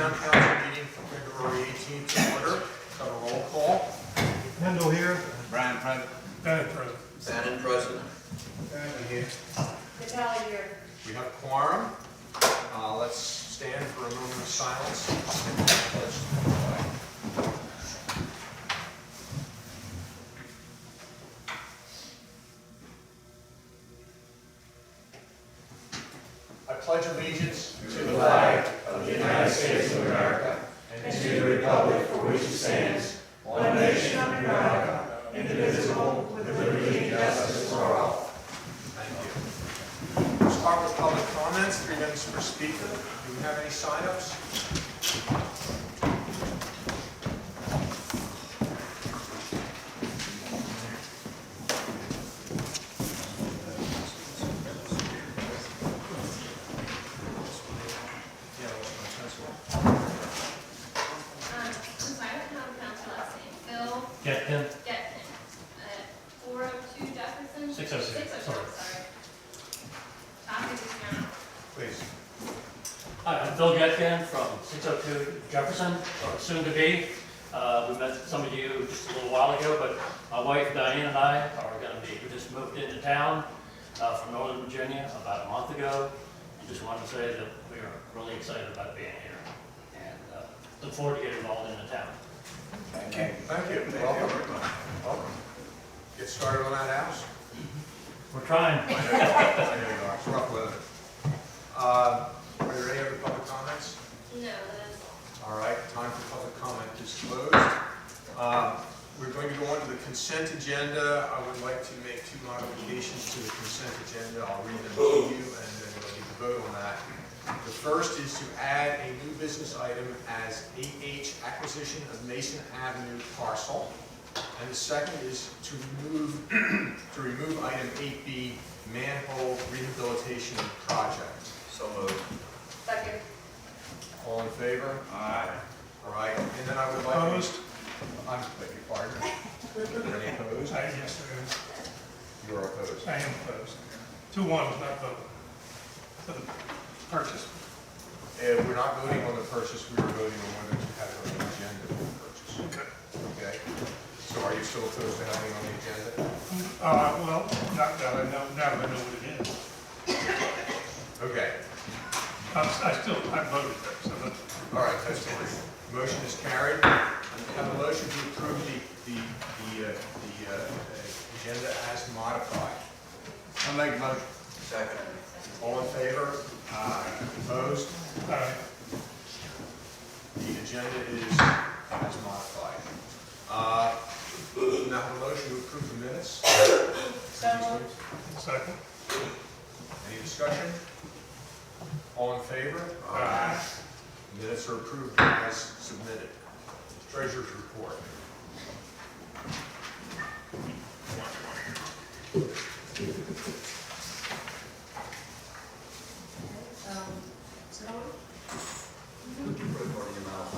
Town Council meeting for February 18th to order. Have a roll call. Kendall here. Brian present. Bennett present. Bannon present. Bennett here. Natalia here. We have quorum. Let's stand for a moment of silence. I pledge allegiance to the flag of the United States of America and to the republic for which it stands, one nation under God, indivisible, with liberty and justice for all. Thank you. We'll start with public comments, 3 minutes per speaker. Do we have any sign-ups? Getkin. 402 Jefferson? 606, sorry. Topic is now. Please. Hi, I'm Bill Getkin from 602 Jefferson, or soon to be. We met some of you just a little while ago, but my wife Diane and I are going to be, we just moved into town from Northern Virginia about a month ago. And just wanted to say that we are really excited about being here and look forward to getting involved in the town. Thank you. Thank you. Welcome. Welcome. Get started on that house. We're trying. I know you are. It's rough weather. Are there any other public comments? No, that's All right, time for public comment is closed. We're going to go on to the consent agenda. I would like to make 2 modifications to the consent agenda. I'll read them to you and then we'll need to vote on that. The first is to add a new business item as 8H acquisition of Mason Avenue parcel. And the second is to remove item 8B manhole rehabilitation project. So moved. second. All in favor? Aye. All right, and then I would like. Opposed? I'm beg your pardon. Any opposed? Yes, You are opposed. I am opposed. 2-1, not vote. For the purchase. We're not voting on the purchase, we were voting on whether to have it on the agenda for the purchase. Okay. Okay? So are you still opposed to having it on the agenda? Well, not that I know, now I know what it is. Okay. I voted there, so that's. All right, that's fine. Motion is carried. Have a motion to approve the agenda as modified. I'll make a motion. Second. All in favor? Opposed? The agenda is as modified. Now have a motion to approve the minutes. So Second. Any discussion? All in favor? Aye. Minutes are approved as submitted. Treasurer's report. Recording your mouth.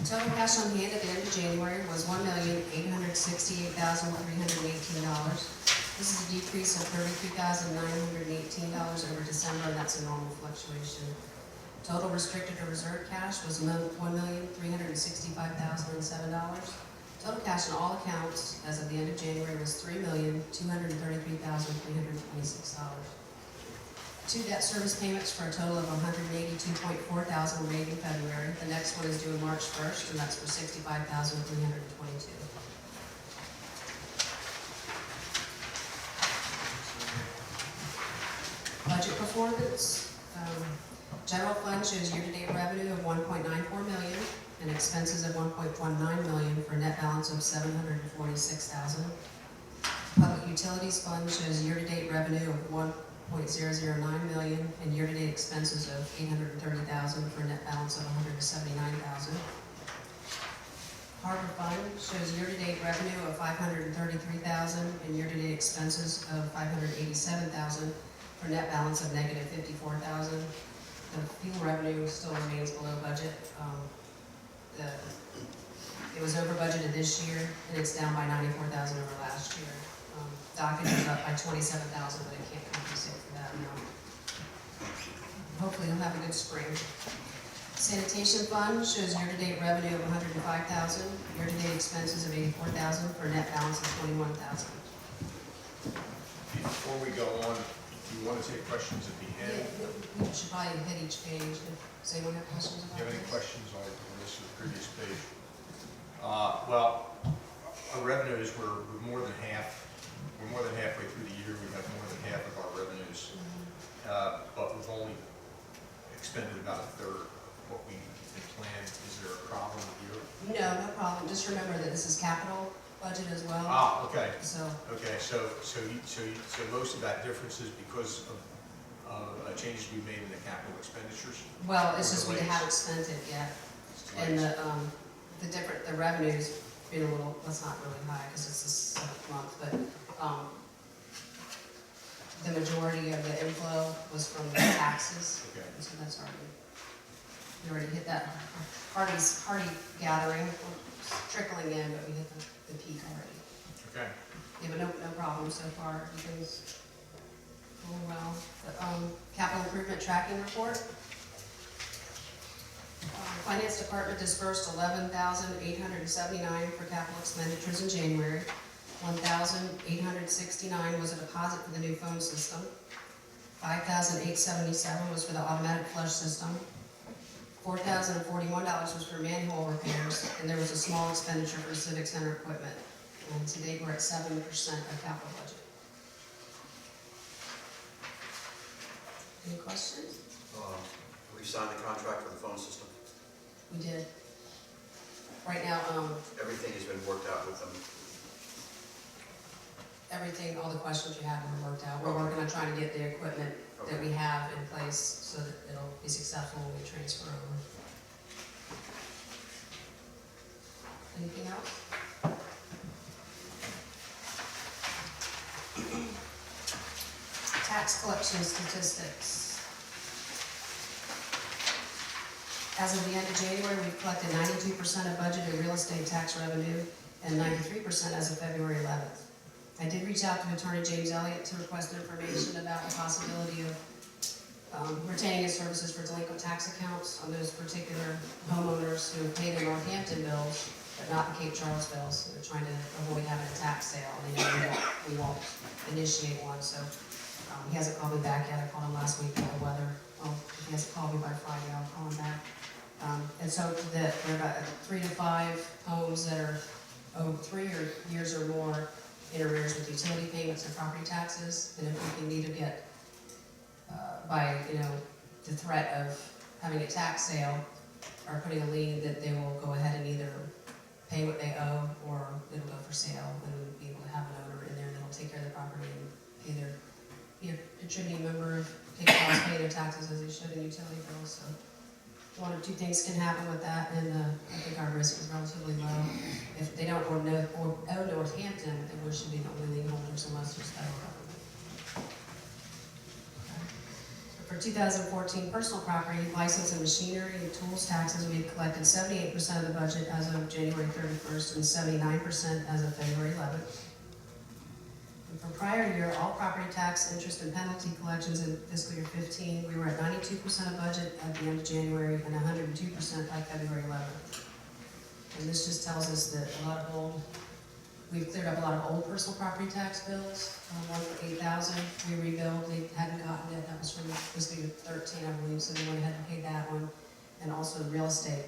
Total cash on hand at the end of January was $1,868,318. This is a decrease of $33,918 over December, and that's a normal fluctuation. Total restricted or reserved cash was $1,365,007. Total cash in all accounts as of the end of January was $3,233,326. 2 debt service payments for a total of $182.4 thousand were made in February. The next one is due March 1st, and that's for $65,322. Budget performance. General fund shows year-to-date revenue of $1.94 million and expenses of $1.19 million for a net balance of $746,000. Public utilities fund shows year-to-date revenue of $1.009 million and year-to-date expenses of $830,000 for a net balance of $179,000. Harbor fund shows year-to-date revenue of $533,000 and year-to-date expenses of $587,000 for a net balance of negative $54,000. The fuel revenue still remains below budget. It was over budgeted this year, and it's down by $94,000 over last year. Dockage is up by $27,000, but it can't compensate for that amount. Hopefully you'll have a good spring. Sanitation fund shows year-to-date revenue of $105,000, year-to-date expenses of $84,000 for a net balance of $21,000. Before we go on, do you want to take questions at the end? We should probably hit each page. Does anyone have questions Do about you have any this? questions on this or the previous page? Well, our revenues were more than halfway through the year. We have more than half of our revenues, but we've only expended about a third of what we had planned. Is there a problem here? No, no problem. Just remember that this is capital budget as well. Okay. So, Okay, so most of that difference is because of changes we made in the capital expenditures? well, it's just we Delays. haven't spent it yet. And the revenue's been a little, that's not really high because it's the seventh month, but, the majority of the inflow was from the taxes. Okay. And so that's already, we already hit that hardy gathering, trickling in, but we hit the peak already. Okay. Yeah, but no problem so far, everything's going well. The capital improvement tracking report. Finance department dispersed $11,879 for capital expenditures in January. $1,869 was a deposit for the new phone system. $5,877 was for the automatic flush system. $4,041 was for manhole repairs, and there was a small expenditure for civic center equipment. And today we're at 7% of capital budget. Any questions? We signed the contract for the phone system. We did. Right now, Everything has been worked out with them. everything, all the questions you had were worked out. We're working on trying to get the equipment that we have in place so that it'll be successful when we transfer over. Anything else? Tax collection statistics. As of the end of January, we've collected 92% of budgeted real estate tax revenue and 93% as of February 11th. I did reach out to Attorney James Elliott to request information about the possibility of retaining his services for delinquent tax accounts on those particular homeowners who pay their Northampton bills, but not the Cape Charles bills. They're trying to avoid having a tax sale, and they know we won't initiate one, so he hasn't called me back yet. I called him last week about the weather. Well, if he hasn't called me by Friday, I'll call him back. And so there are about 3 to 5 homes that are 3 years or more in arrears with utility payments and property taxes. And if we can either get, by the threat of having a tax sale or putting a lien, that they will go ahead and either pay what they owe or it'll go for sale, and we'll be able to have an owner in there that'll take care of the property and either be a contributing member of Cape Charles, pay their taxes as they should in utility bills. So one or two things can happen with that, and I think our risk is relatively low. If they don't own Northampton, then we should be the only lien holders unless there's federal government. Okay. For 2014 personal property, license and machinery and tools taxes, we had collected 78% of the budget as of January 31st and 79% as of February 11th. For prior year, all property tax, interest, and penalty collections in fiscal year 15, we were at 92% of budget at the end of January and 102% by February 11th. And this just tells us that we've cleared up a lot of old personal property tax bills. One for $8,000, we rebilled, they hadn't gotten it, that was from fiscal year 13, I believe, so they went ahead and paid that one. And also the real estate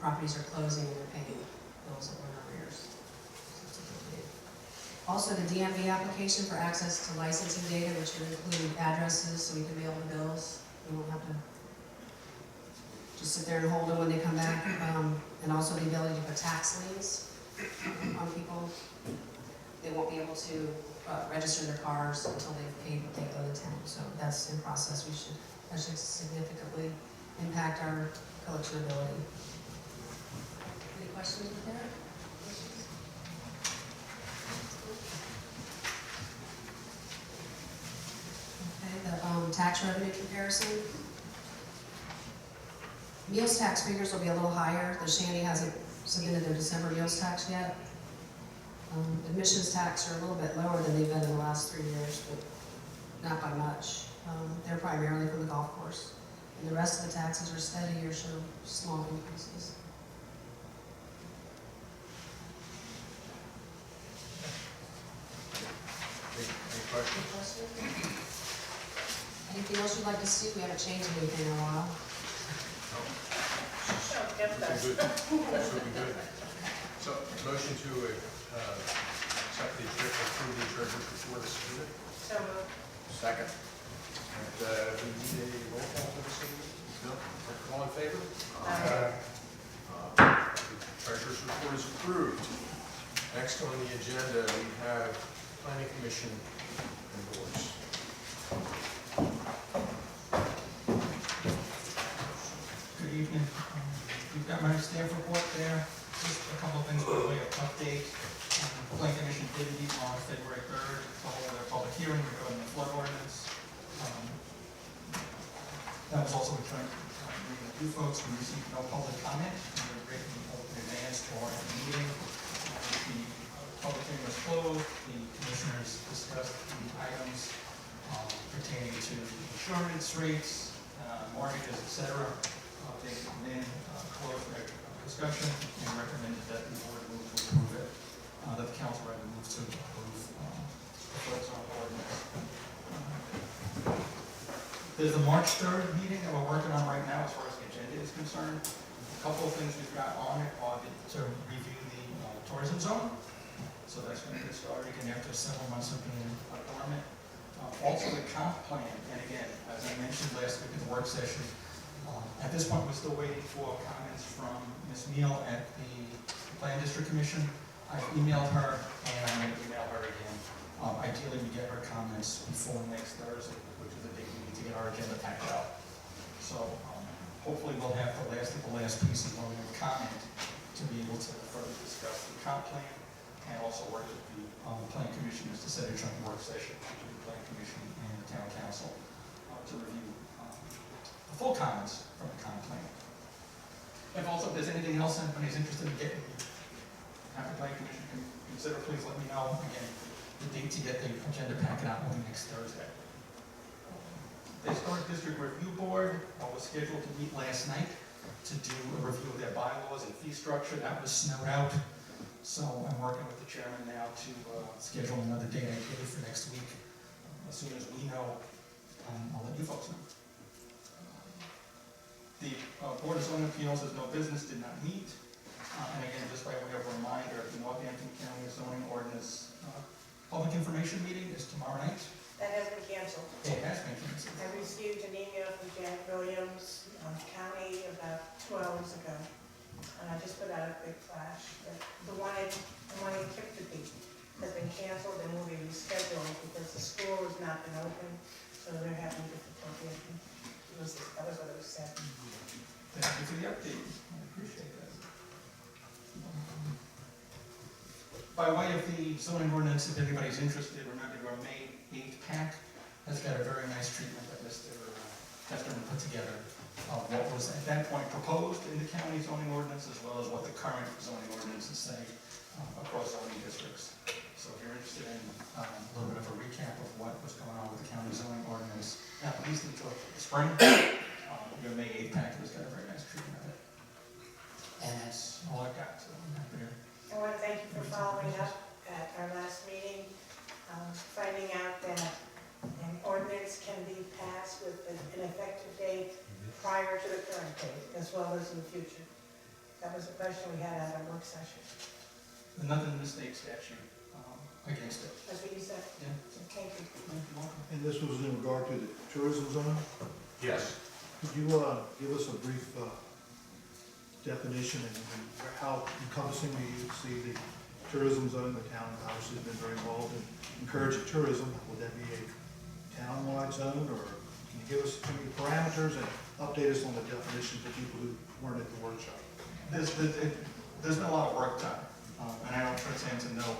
properties are closing and they're paying bills that were in arrears. Also, the DMV application for access to licensing data, which would include addresses, so we can mail the bills. We won't have to just sit there and hold them when they come back. And also the ability to put tax liens on people. They won't be able to register their cars until they've paid what they owe the town. So that's in process. That should significantly impact our collectionability. Any questions with that? Okay, the tax revenue comparison. Meals tax figures will be a little higher. The Shanty hasn't submitted their December meals tax yet. Admissions tax are a little bit lower than they've been in the last 3 years, but not by much. They're primarily from the golf course. And the rest of the taxes are steady or show small increases. Any questions? Anything else you'd like to see? We haven't changed anything in a while. Oh, get that. Looking good. It's looking good. So, motion to accept the, approve the treasurer's report is submitted. So moved. Second. And we need a roll call for this meeting? No? All in favor? Aye. The treasurer's report is approved. Next on the agenda, we have planning commission and boards. Good evening. You've got my staff report there. Just a couple of things by way of update. Plan Commission did meet on February 3rd to hold their public hearing regarding the flood ordinance. That was also a joint meeting with you folks. We received no public comment. We were written in advance for the meeting. The public hearing was closed. The commissioners discussed the items pertaining to insurance rates, mortgages, etc. They then closed their discussion and recommended that the board move to approve it, that the council move to approve the flood zone ordinance. There's the March 3rd meeting that we're working on right now as far as the agenda is concerned. A couple of things we've got on it are to review the tourism zone. So that's going to get started again after several months of being dormant. Also the comp plan, and again, as I mentioned last week in the work session, at this point we're still waiting for comments from Ms. Neal at the Plan District Commission. I've emailed her and I'm going to email her again. Ideally we get her comments before next Thursday, which is the date we need to get our agenda packed out. So hopefully we'll have the last of the last pieces when we have comment to be able to further discuss the comp plan and also work with the Plan Commissioners to set a joint work session between the Plan Commission and the Town Council to review the full comments from the comp plan. If also if there's anything else anybody's interested in getting, have the Plan Commission consider, please let me know. Again, the date to get the agenda packet out will be next Thursday. The Historic District Review Board was scheduled to meet last night to do a review of their bylaws and fee structure. That was snowed out. So I'm working with the chairman now to schedule another date ideally for next week. As soon as we know, I'll let you folks know. The Board of Zoning Appeals has no business, did not meet. And again, just by way of reminder, the Northampton County Zoning Ordinance Public Information Meeting is tomorrow night. That has been canceled. It has been canceled. I received an email from Janet Williams, County, about 2 hours ago. And I just put out a quick flash that the one in Kiptopee has been canceled and will be rescheduled because the school has not been open, so they're having difficulty. That was what it was said. Thank you for the update. I appreciate that. By way of the zoning ordinance, if anybody's interested, remember our May 8th pack has got a very nice treatment that Mr. Chesterman put together of what was at that point proposed in the county zoning ordinance, as well as what the current zoning ordinances say across zoning districts. So if you're interested in a little bit of a recap of what was going on with the county zoning ordinance, at least until the spring, your May 8th packet has got a very nice treatment of it. And that's all I've got, so I'm happy to. I want to thank you for following up at our last meeting, finding out that an ordinance can be passed with an effective date prior to the current date, as well as in the future. That was a question we had at our work session. There's nothing in the state statute against it. That's what you said? Yeah. So thank you. You're welcome. And this was in regard to the tourism zone? Yes. Could you give us a brief definition and how encompassing do you see the tourism zone? The town obviously has been very involved in encouraging tourism. Would that be a town-wide zone, or can you give us any parameters and update us on the definition for people who weren't at the workshop? There's been a lot of work done, and I don't pretend to know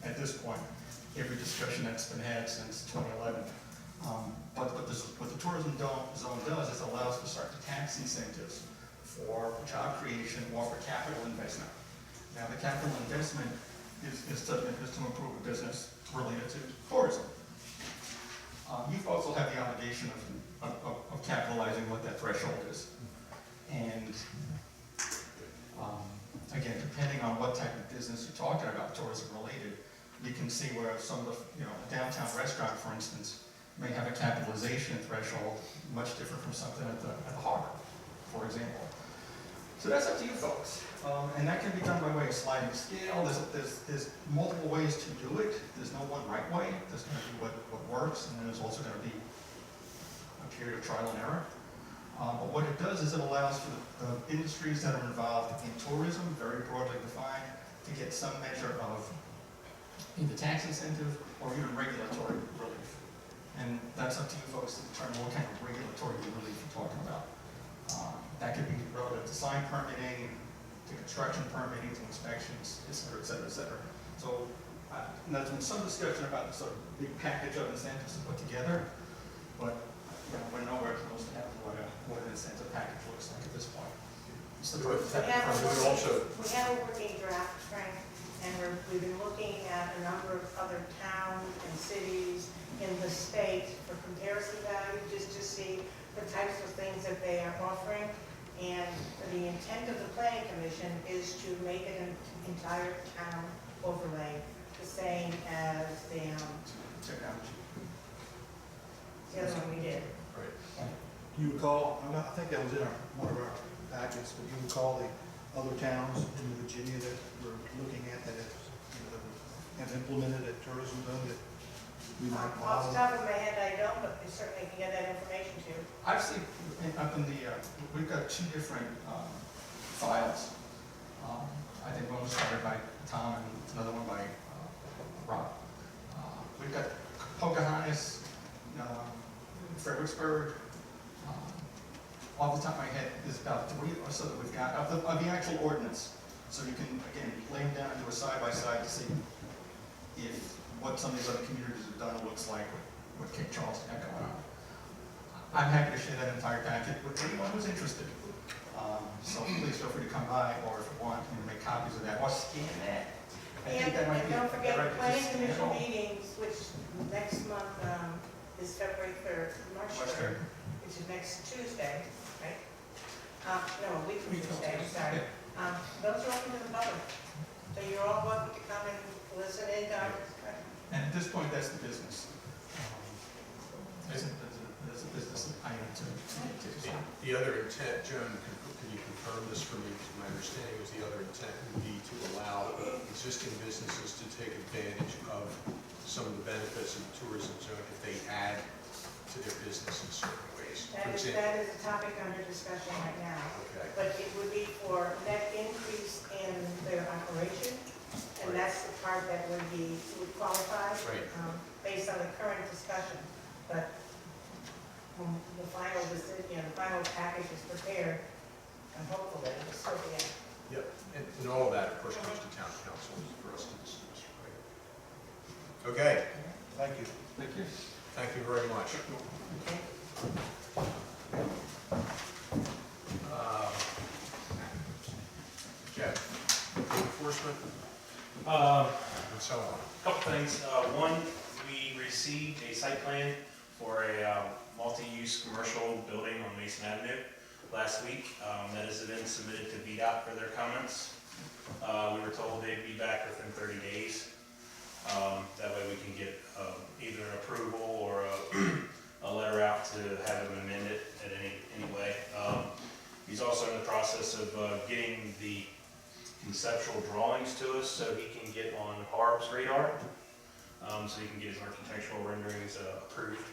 at this point every discussion that's been had since 2011. But what the tourism zone does is allows for certain tax incentives for job creation or for capital investment. Now, the capital investment is to improve a business related to tourism. You folks will have the obligation of capitalizing what that threshold is. And again, depending on what type of business you're talking about, tourism related, you can see where some of the, a downtown restaurant, for instance, may have a capitalization threshold much different from something at the harbor, for example. So that's up to you folks. And that can be done by way of sliding scale. There's multiple ways to do it. There's no one right way. There's going to be what works, and then there's also going to be a period of trial and error. But what it does is it allows for the industries that are involved in tourism, very broadly defined, to get some measure of either tax incentive or even regulatory relief. And that's up to you folks to determine what kind of regulatory relief you're talking about. That could be relative to sign permitting, to construction permitting, to inspections, et cetera, et cetera, et cetera. So there's been some discussion about the sort of big package of incentives to put together, but we're nowhere close to having what an incentive package looks like at this point. We have a working draft, Frank, and we've been looking at a number of other towns and cities in the state for comparison value, just to see the types of things that they are offering. And the intent of the planning commission is to make it an entire town overlay, the same as the other one we did. You recall, I think that was in one of our packets, but you recall the other towns in Virginia that we're looking at that have implemented a tourism zone that we might Off model? the top of my head, I don't, but we certainly can get that information to you. I've seen up in the, we've got two different files. I think one was started by Tom and another one by Rob. We've got Pocahontas, Fredericksburg. Off the top of my head, there's about 3 or so that we've got of the actual ordinance. So you can, again, lay them down and do a side-by-side to see if what some of these other communities have done looks like what Cape Charles had going on. I'm happy to share that entire packet with anyone who's interested. So please feel free to come by, or if you want, make copies of that, or scan that. I think that might And be don't forget, right, planning just commission scan it all. meetings, which next month is February 3rd, March March 3rd, 3rd. which is next Tuesday, right? No, a week from Tuesday, I'm sorry. Those are open to the public. So you're all welcome to come and listen in to our discussion. And at this point, that's the business. There's a business item to The other intent, Joan, can you confirm this for me? My understanding was the other intent would be to allow existing businesses to take advantage of some of the benefits of the tourism zone if they add to their business in certain ways. For example, That is a topic under discussion right now. okay. But it would be for net increase in their operation, and that's the part that would qualify. Right. Based on the current discussion. But when the final decision, the final package is prepared, I'm hopeful that it will still be in. Yep, and all of that, of course, comes to town council for us to discuss. Right? Okay, Thank you. Thank you. thank you very much. Okay? Jeff, enforcement A and so on. couple things. One, we received a site plan for a multi-use commercial building on Mason Avenue last week. That has been submitted to VDOT for their comments. We were told they'd be back within 30 days. That way we can get either an approval or a letter out to have them amend it at any way. He's also in the process of getting the conceptual drawings to us so he can get on Harb's radar, so he can get his architectural renderings approved.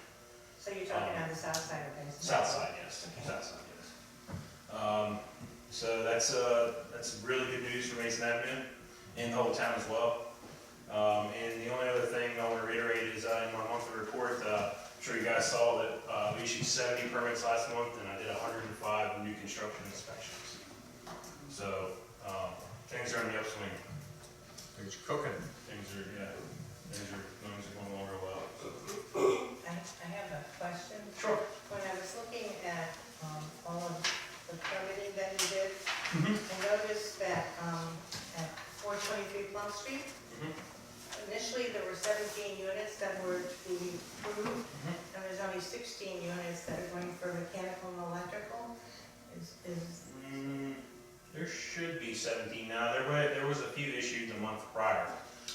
So you're talking on the south side of things? South side, yes. Okay. South side, yes. So that's really good news for Mason Avenue and the whole town as well. And the only other thing I want to reiterate is in my monthly report, I'm sure you guys saw that we issued 70 permits last month, and I did 105 new construction inspections. So things are in the upswing. Things are cooking. Things are going along real well. I have a question. Sure. When I was looking at all of the permitting that you did, Mhm. I noticed that at 423 Plum Street, Mhm. initially there were 17 units that were to be approved, Mhm. only 16 units that are going for mechanical and electrical. Is, There should be 17 now. There was a few issued the month prior.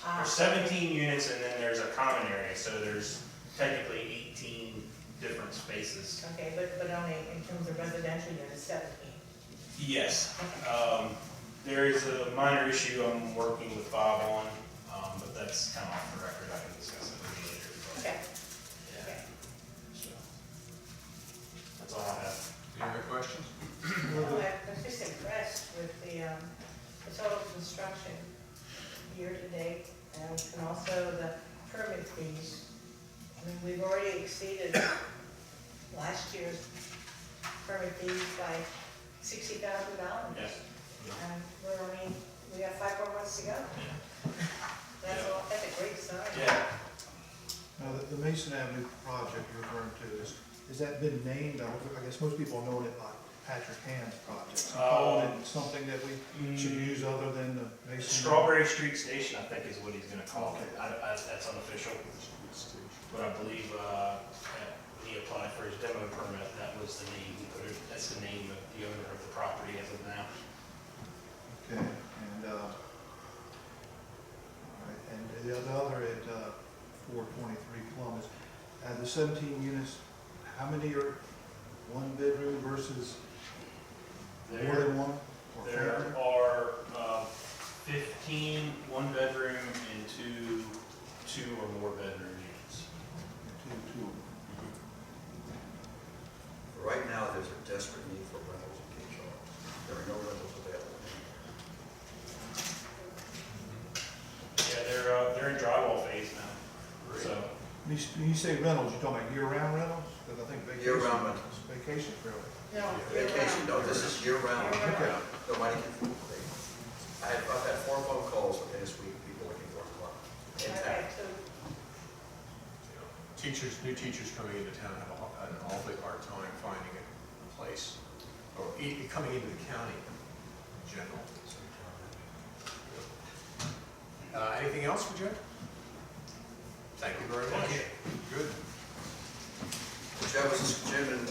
ah, There's 17 units and then there's a common area, so there's technically 18 different spaces. okay, but only in terms of residential units, 17. Yes. There is a minor issue I'm working with Bob on, but that's kind of off the record. I can discuss it with you later. but, Okay, yeah, okay. so, that's all I have. Any other questions? Well, I'm just impressed with the total construction year to date and also the permit fees. I mean, we've already exceeded last year's permit fees by $60,000. Yes. And we have 5 more months to go. That's a great sign. Yeah. Now, the Mason Avenue project you're referring to, has that been named? I guess most people know it by Patrick Hand's project. So calling it something that we should use other than the Mason? Strawberry Street Station, I think, is what he's gonna call it. That's unofficial. But I believe, when he applied for his demo permit, that was the name he put it, that's the name of the owner of the property as of now. Okay, and, all right, and the other at 423 Columbus, the 17 units, how many are one bedroom versus more There, than one? Or there family? are 15 one bedroom and two or more bedroom units. Two. Right now, there's a desperate need for rentals in Cape Charles. There are no rentals available. Yeah, they're in drywall phase now. So, When you say rentals, you're talking about year-round rentals? Because I think vacation. Year-round rentals. Vacation, really. No, Vacation, no, this is year-round. Year-round. Nobody can, I've had 4 phone calls within this week, people looking for employment in town. Okay, so New teachers coming into town have an awfully hard time finding a place, or coming into the county in general. Anything else for Jim? Thank you very much. Good. Jim and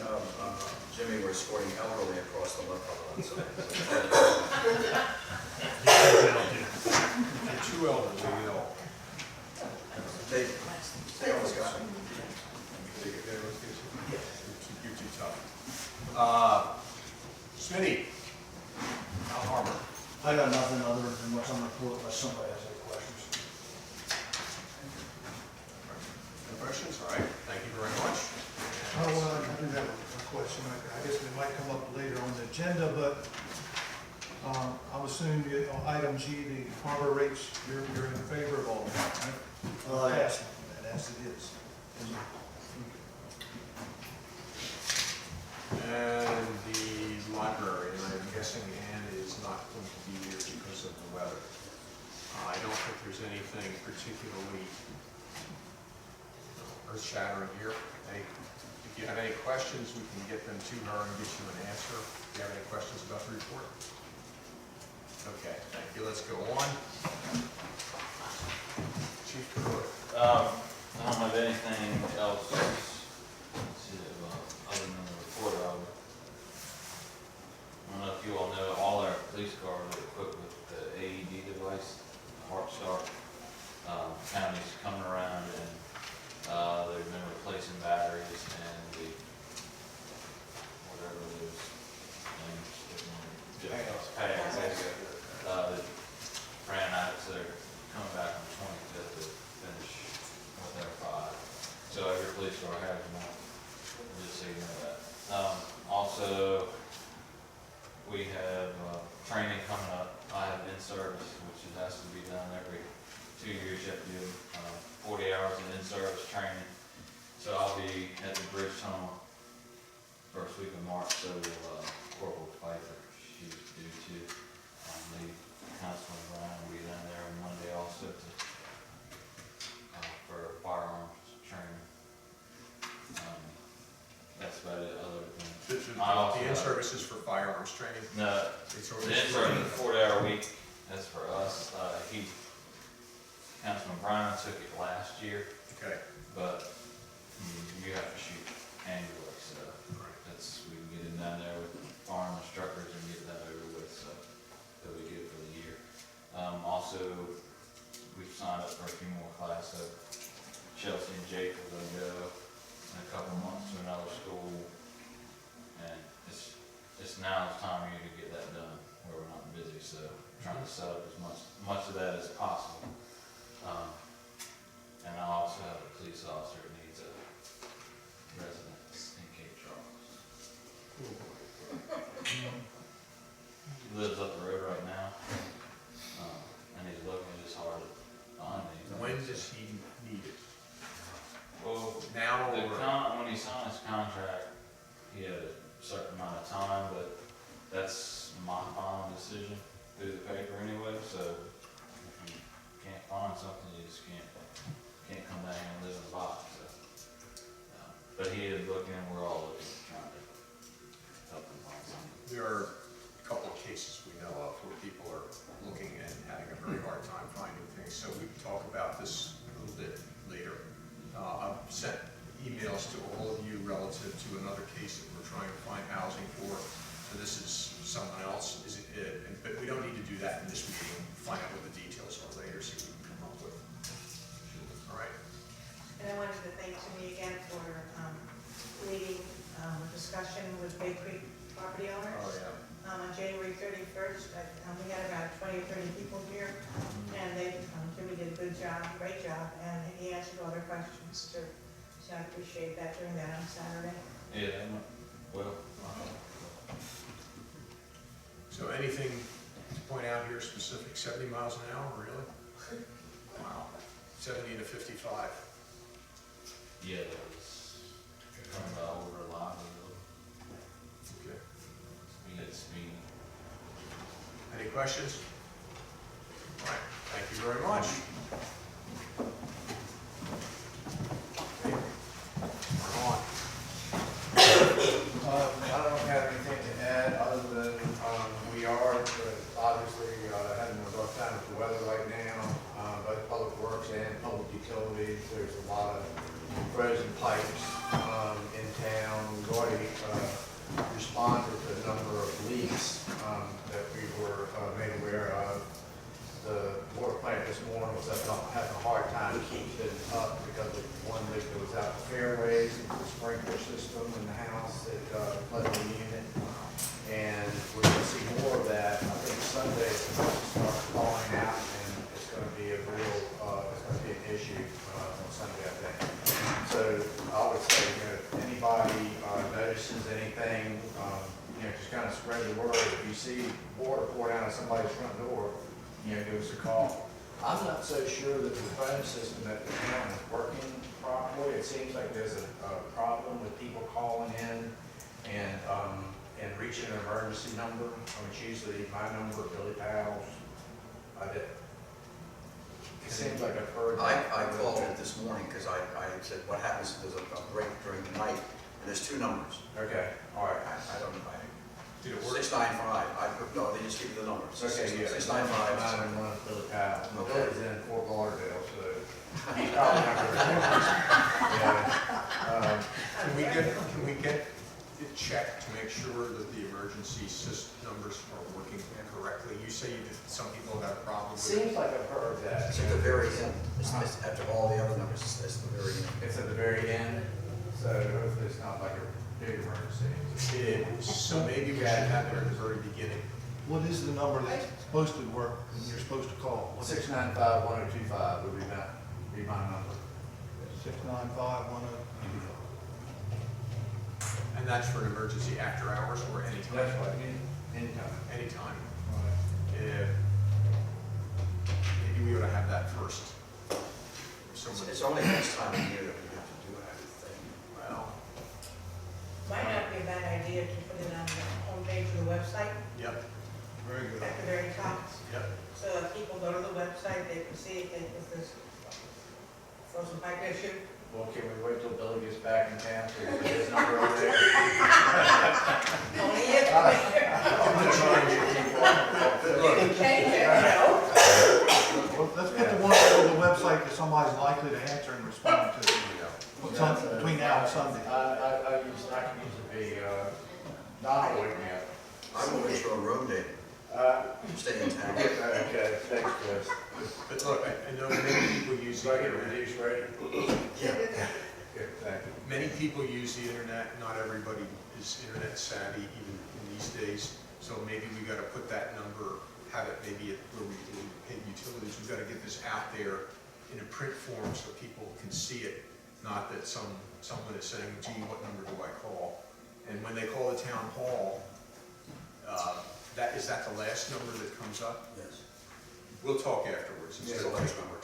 Jimmy were escorting elderly across the left on so You're too elderly, you know. They almost got me. You're too tough. Smitty, Al Harbor. I got nothing other than what's on the report unless somebody has any questions. No questions? All right, thank you very much. Oh, well, I do have a question. I guess it might come up later on the agenda, but I'm assuming on item G, the harbor rates, you're in favor of all of that, right? Yes. And as it is. And the library, and I'm guessing Ann is not going to be here because of the weather. I don't think there's anything particularly earth-shattering here. If you have any questions, we can get them to her and get you an answer. If you have any questions about the report? Okay, thank you. Let's go on. Chief Cook. I don't have anything else other than the report. I don't know if you all know, all our police cars are equipped with the AED device, Heart Start. County's coming around and they've been replacing batteries and the whatever those things, pads, ran out, so they're coming back on 25th to finish with their 5. So every police car has one, just so you know that. Also, we have training coming up. I have in-service, which has to be done every 2 years. You have to do 40 hours of in-service training. So I'll be at the Bridge Tunnel first week of March, so will Corporal Pfeiffer. She's due to leave. Councilman Brown will be down there on Monday also to, for firearms training. That's about it, other than. The in-service is for firearms training? No, It's the in-service is a 40-hour week, that's for us. Councilman Brown took it last year, Okay. but you have to shoot set up as much of that as possible. And I also have a police officer that needs a residence in Cape Charles. He lives up the road right now, and he's looking just hard to find me. When does he need it? Well, Now or? when he signed his contract, he had a certain amount of time, but that's my final decision through the paper anyway, so if you can't find something, you just can't come down here and live in a box, so. But he is looking, and we're all looking, trying to help him find something. There are a couple of cases we know of where people are looking and having a very hard time finding things, so we can talk about this a little bit later. I've sent emails to all of you relative to another case that we're trying to find housing for. So this is someone else, but we don't need to do that in this meeting. Find out what the details are later, so we can come up with. All right. And I wanted to thank Timmy again for leading discussion with Bay Creek property owners. Oh, yeah. On January 31st, we had about 20 or 30 people here, and Jimmy did a good job, great job, and he answered all their questions too. So I appreciate that, doing that on Saturday. Yeah, well, So anything to point out here specific, 70 miles an hour, really? Wow. 70 to 55. yeah, that was kind of over a lot, Okay. speed. Any questions? All right, thank you very much. We're on. I don't have anything to add other than we are obviously having a rough time with the weather right now. Both Public Works and Public Utilities, there's a lot of frozen pipes in town. We've already responded to a number of leaks that we were made aware of. The water plant this morning was having a hard time keeping it up because of one leak that was out the fairways, the sprinkler system in the house that flooded the unit. And we're going to see more of that. I think Sunday it's going to start falling out, and it's going to be a real, it's going to be an issue on Sunday, I think. So I would say, if anybody notices anything, just kind of spread the word. If you see water pour down at somebody's front door, give us a call. I'm not so sure that the phone system at the town is working properly. It seems like there's a problem with people calling in and reaching an emergency number. It's usually my number, Billy Powell's. It seems like I've heard that. I called it this morning because I said, what happens if there's a break during the night? And there's two numbers. Okay, all right. I don't know. Did it work? 695, no, they just give you the number. Okay, yeah. 695. 911 Billy Powell. My Okay. Billy's in Fort Lauderdale, so he's probably not going to. Yeah. Can we get it checked to make sure that the emergency system numbers are working correctly? You say some people have had a problem with it. Seems like I've heard that. It's at the very end. It's after all the other numbers, it's the very end. It's at the very end, so hopefully it's not like a big emergency. It is, so maybe we should have it at the very beginning. What is the number that's supposed to work and you're supposed to call? 695-1025 would be my number. 695-1025. And that's for an emergency after hours or anytime? That's right, anytime. Anytime. Yeah. Maybe we ought to have that first. It's only next time of year that we have to do it, I would think. Well, Might not be a bad idea to put it on the homepage of the website yep, Very good. at the very top. yep. So if people go to the website, they can see if there's frozen pipe issue. Well, can we wait till Billy gets back in town so we can get his number over there? Only if, you can change it, Well, let's put the one on the website that somebody's likely to answer and respond to. Between now and Sunday. I can use it be, Donald wake me up. I'm moving to a road day, stay in town. Okay, thanks, Chris. But look, I know many people use So the I get internet. reduced rate? Yeah. Good, thank you. Many people use the internet, not everybody is internet savvy even in these days. So maybe we gotta put that number have it maybe where we pay utilities, we've got to get this out there in a print form so people can see it, not that someone is saying, gee, what number do I call? And when they call the town hall, is that the last number that comes up? Yes. We'll talk afterwards. Yeah, instead of last number.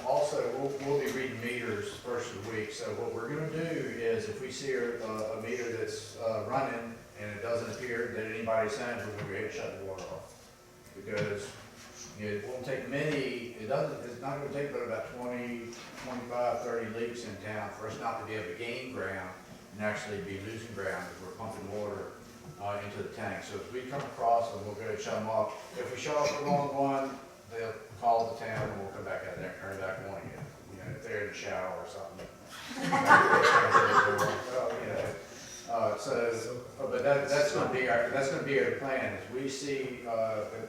Also, we'll be reading meters first of the week, so what we're gonna do is if we see a meter that's running and it doesn't appear that anybody's saying, we're gonna go ahead and shut the water off. Because it won't take many, it's not gonna take but about 20, 25, 30 leaks in town for us not to be able to gain ground and actually be losing ground if we're pumping water into the tank. So if we come across them, we'll go ahead and shut them off. If we shut off the wrong one, they'll call the town and we'll come back out there and turn it back on again. You know, if they're in the shower or something. Well, you know, but that's gonna be our plan. If we see,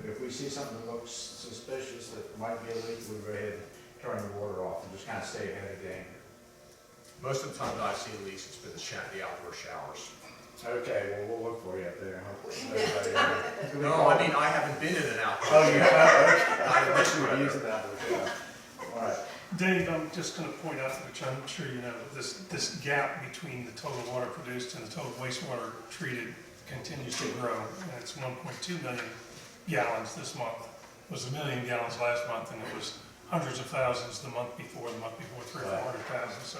if we see something that looks suspicious that might be a leak, we'll go ahead and turn the water off and just kind of stay ahead of the game. Most of the time that I've seen leaks, it's been the outdoor showers. Okay, well, we'll look for you up there. Hopefully. No, I mean, I haven't been in an outdoor. Oh, you have? I wish we would were use there. it out there. All right. Dave, I'm just gonna point out, which I'm sure you know, this gap between the total water produced and the total wastewater treated continues to grow. And it's 1.2 million gallons this month. It was 1 million gallons last month, and it was hundreds of thousands the month before 300,000 or 400,000. So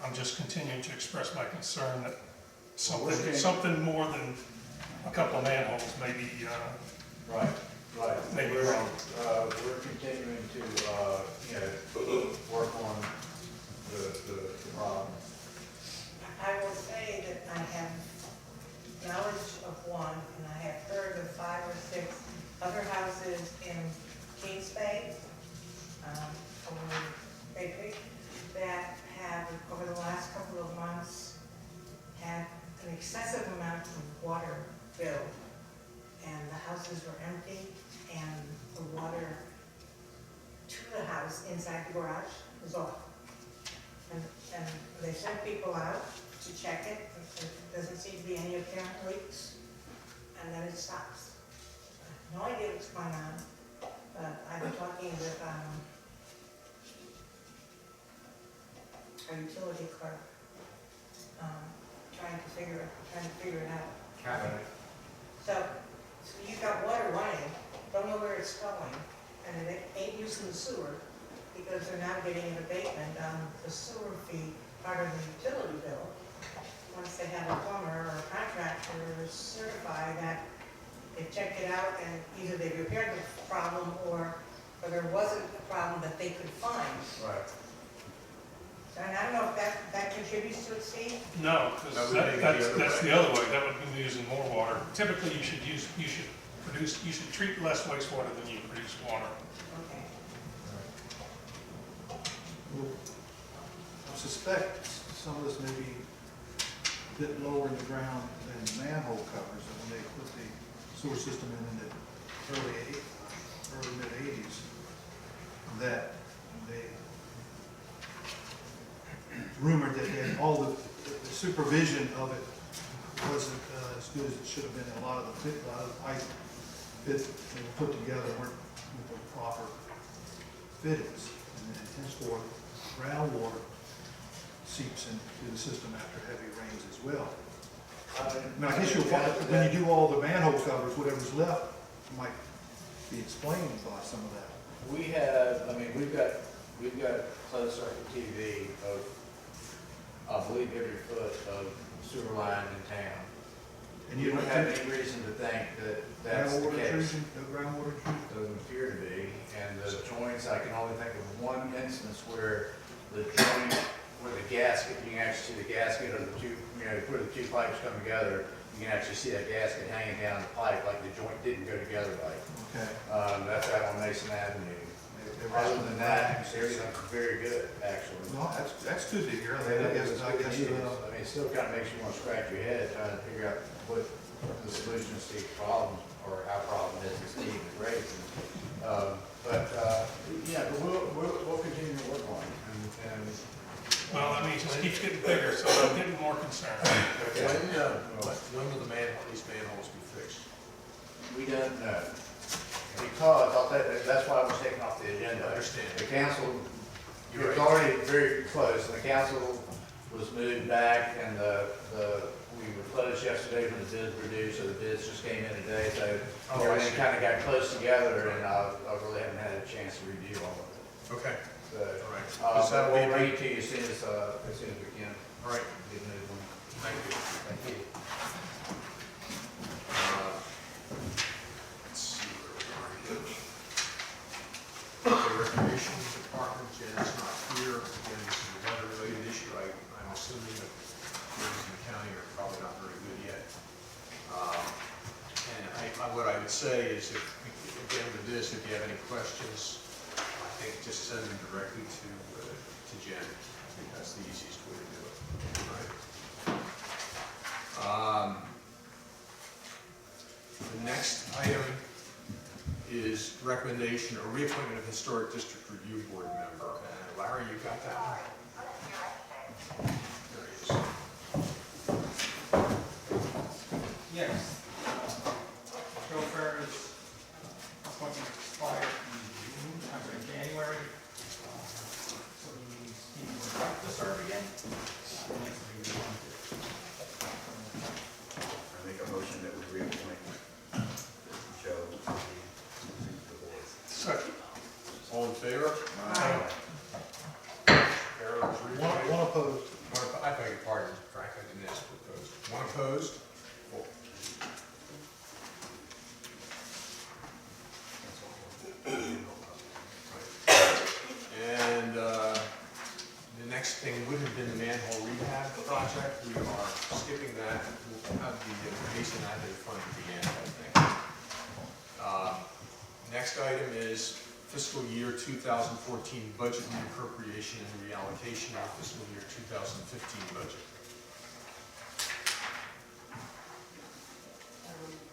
I'm just continuing to express my concern that something more than a couple of manholes may be, Right. maybe wrong. We're continuing to, work on the problem. I will say that I have knowledge of one, and I have heard of 5 or 6 other houses in Kings Bay, over Bay Creek, that have, over the last couple of months, had an excessive amount of water bill. And the houses were empty, and the water to the house inside the garage was off. And they sent people out to check it, there doesn't seem to be any apparent leaks, and then it stops. I have no idea what's going on, but I've been talking with a utility clerk, trying to figure it out. Kathy, So you've got water running, don't know where it's going, and it ain't using the sewer, because they're now getting an abatement on the sewer fee, part of the utility bill. Once they have a plumber or a contractor certify that they checked it out and either they repaired the problem or there wasn't a problem that they could find. Right. And I don't know if that contributes to it, Steve? No, because That would be the other that's way. the other way. That would be using more water. Typically, you should treat less wastewater than you produce water. Okay. Well, I suspect some of this may be a bit lower in the ground than manhole covers, and when they put the sewer system in the early mid-80s, that they rumored that all the supervision of it wasn't as good as it should have been. A lot of the pipe fits that they were put together weren't with the proper fittings, and henceforth groundwater seeps into the system after heavy rains as well. I guess you'll find that when you do all the manhole covers, whatever's left might be explained by some of that. We have, we've got closed circuit TV of, I believe, every foot of sewer line in town. And You you don't don't have have any reason to think that that's the groundwater case. intrusion, no groundwater intrusion? Doesn't appear to be, and the joints, I can only think of one instance where the joint, where the gasket, you can actually see the gasket of the two, where the two pipes come together, you can actually see that gasket hanging down the pipe, like the joint didn't go together right. Okay. That's out on Mason Avenue. Other than that, everything's very good, actually. Well, that's good to hear. I guess, it still kind of makes you want to scratch your head trying to figure out what the solution to Steve's problem, or our problem is that Steve is raising. But we'll continue to work on it, and Well, that means it keeps getting bigger, so I'm getting more concerned. when will these manholes be fixed? we don't know. because, I'll tell you, that's why I was taken off the agenda. I understand. The council, You're it's right. already very close, and the council was moved back, and we were closed yesterday when the bids were due, so the bids just came in today, so Oh, I everything see. kind of got close together, and I really haven't had a chance to review all of it. Okay, So, all right. but that'll we'll be- bring it to you as soon as we can. All right, Get moved on. thank you. Thank you. Let's see where we are here. Okay, Recreation Department, Jen's not here. Again, this is a weather-related issue. I'm assuming that things in the county are probably not very good yet. And what I would say is, again, with this, if you have any questions, I think just send them directly to Jen. I think that's the easiest way to do it. All right. The next item is recommendation or reappointment of Historic District Review Board member. Larry, you got that one? There he is. Yes. Joe Ferris' appointment expired in June, I'm sorry, January. So he would like to serve again. I make a motion that we reappoint Joe to the board. Second. All in favor? Aye. Carol is reappointed. One opposed. I beg your pardon, Frank, I didn't ask for opposed. One opposed? And the next thing would have been the manhole rehab project. We are skipping that. We'll have the Mason Avenue fund at the end, I think. Next item is fiscal year 2014 budget reappropriation and reallocation of fiscal year 2015 budget.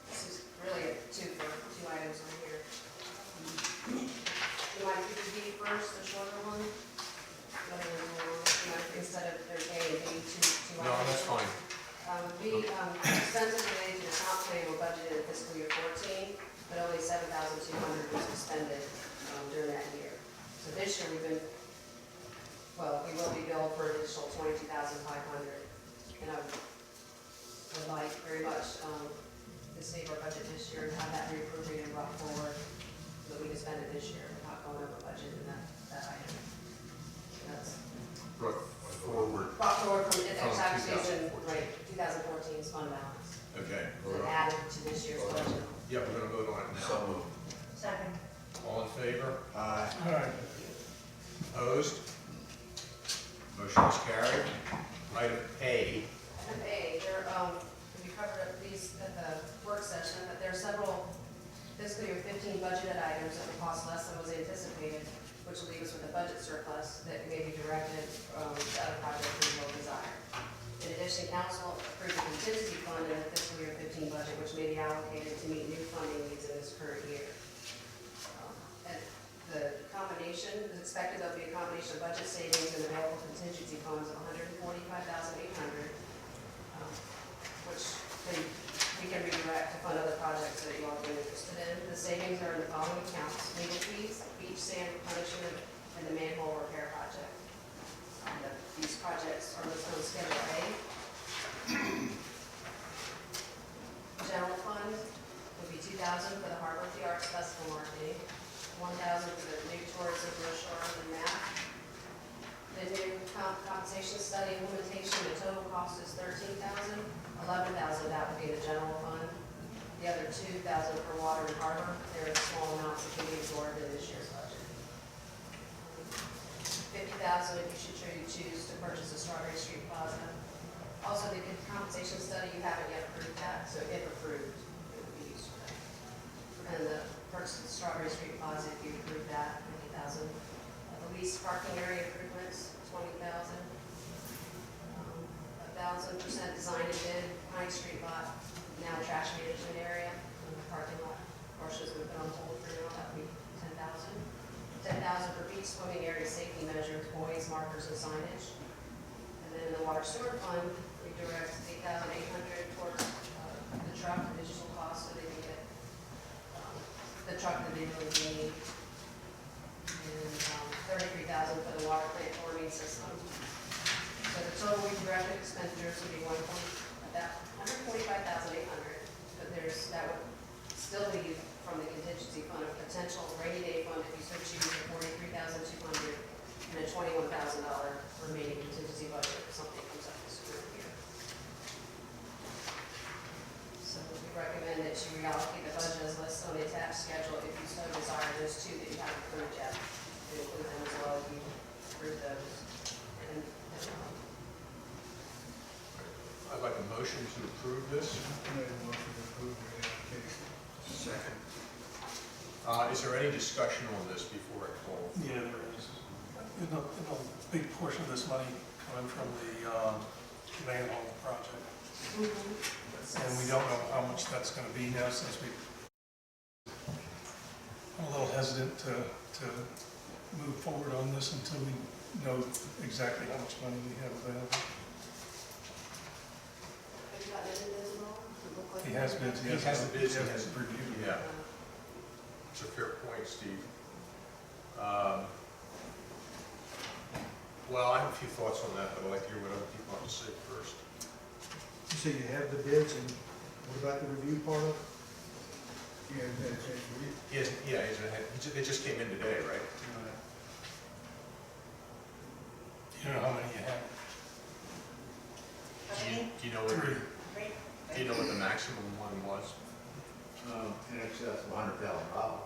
This is really two items on here. You want to do the B first, the shorter one? Rather than the long one? Instead of there's A and B, two items. No, that's fine. Expenses related to the comp plan were budgeted in fiscal year 14, but only 7,200 was expended during that year. So this year we will be billed for an additional 22,500. And I would like very much to save our budget this year and have that reappropriated and brought forward so that we can spend it this year without going over budget in that item. So that's Brought forward. brought forward from the From tax season, 2014. right, 2014's fund balance. Okay. And added to this year's budget. Yeah, we're gonna vote on it So now. moved. Second. All in favor? Aye. All right. Opposed? Motion is carried. Item A. Item A, we covered these at the work session, but there are several fiscal year 15 budgeted items that will cost less than was anticipated, which will leave us with a budget surplus that may be directed to other projects we will desire. In addition, council approved a contingency fund in the fiscal year 15 budget, which may be allocated to meet new funding needs in this current year. And the combination is expected there'll be a combination of budget savings and available contingency funds of $145,800, which we can redirect to fund other projects that you all have been interested in. The savings are in the following accounts: legal fees, beach sand replenishment, and the manhole repair project. These projects are listed on Schedule A. General fund would be $2,000 for the Harbor of the Arts Festival marketing, $1,000 for the new tourism brochure and map. The new compensation study implementation, the total cost is $13,000. $11,000 that would be the general fund. The other $2,000 for water and harbor. There are small amounts that can be absorbed in this year's budget. $50,000 if you choose to purchase the Strawberry Street Plaza. Also, the compensation study, you haven't yet approved that, so if approved, it would be used for that. And the purchase of the Strawberry Street Plaza, if you approve that, $50,000. The lease parking area improvements, $20,000. 1,000% design and bid, Pine Street lot, now trash management area, and the parking lot portions we've been on hold for now, that would be $10,000. $10,000 for beach swimming area safety measures, buoys, markers, and signage. And then in the water sewer fund, we direct $8,800 towards the truck, additional costs, so they can get the truck that they really need. And, $33,000 for the water plant chlorine system. So the total redirect expenditures would be $145,800, but that would still leave from the contingency fund a potential rainy day fund if you so choose of $43,200 and a $21,000 remaining contingency budget if something comes up this school year. So we recommend that you reallocate the budget as listed on the attached schedule if you so desire those two that you haven't approved yet. To include them as well if you approve those. And, I'd like a motion to approve this. Made a motion to approve the application. Second. Is there any discussion on this before I call? Yeah, there is. There's a big portion of this money coming from the manhole project. And we don't know how much that's gonna be now since I'm a little hesitant to move forward on this until we know exactly how much money we have available. have you gotten into those at all? Does it look like He has bids, He has the bids, he he has has reviewed. Yeah, it's a fair point, Steve. Well, I have a few thoughts on that, but I'd like to hear what other people have to say first. You say you have the bids, and what about the review part of it? Yeah, that's it. They just came in today, right? You know how many you have? Do you know what, Three. do you know what the maximum one was? In excess of $100,000.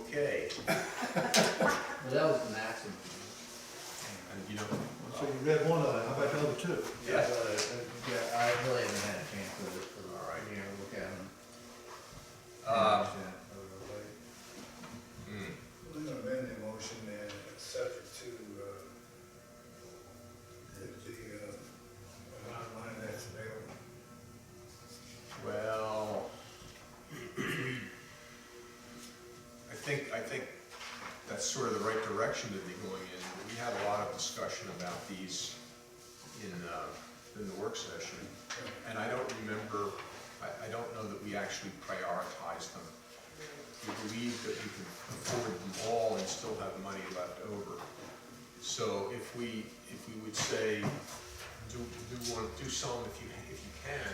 Okay. Well, that was the maximum. And you know, So you read one of them, how about the other two? yeah, Yeah, I really haven't had a chance to, all right. look at them. Hmm. We're gonna amend the motion and subject to, the amount of money that's available. Well, I think that's sort of the right direction to be going in. We had a lot of discussion about these in the work session, and I don't remember, I don't know that we actually prioritized them. We believe that we can afford them all and still have money left over. So if we would say, do some if you can,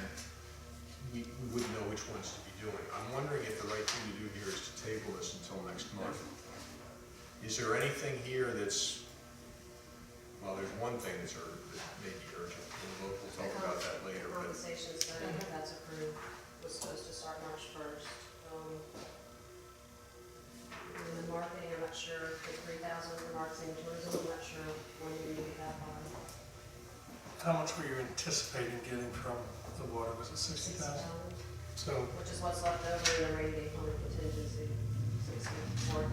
we wouldn't know which ones to be doing. I'm wondering if the right thing to do here is to table this until next month. Is there anything here that's, well, there's one thing that's that may be urgent. We'll talk about that later, but Compensation study, that's approved, was supposed to start March 1st. And the marketing, I'm not sure, the $3,000 for marketing and tourism, I'm not sure when you need that by. How much were you anticipating getting from the water? Was it 60,000? So, Which is what's left over in the rainy day fund contingency, 64,000.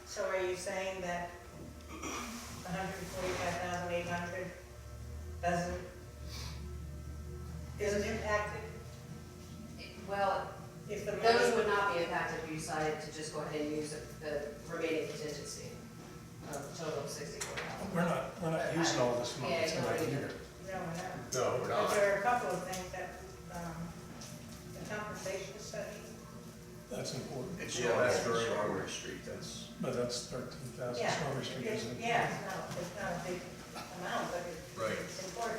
So are you saying that 145,800 isn't impacted? Well, If the those money, would not be impacted if you decided to just go ahead and use the remaining contingency of a total of 64,000. we're not using all this money Yeah, tonight no, either. no, no. no, we're But not. there are a couple of things that, the compensation study, That's important. Yeah, that's very Strawberry Street, that's. But that's 13,000 yeah. Strawberry Street, isn't it? Yeah, it's not a big amount, but Right. it's important.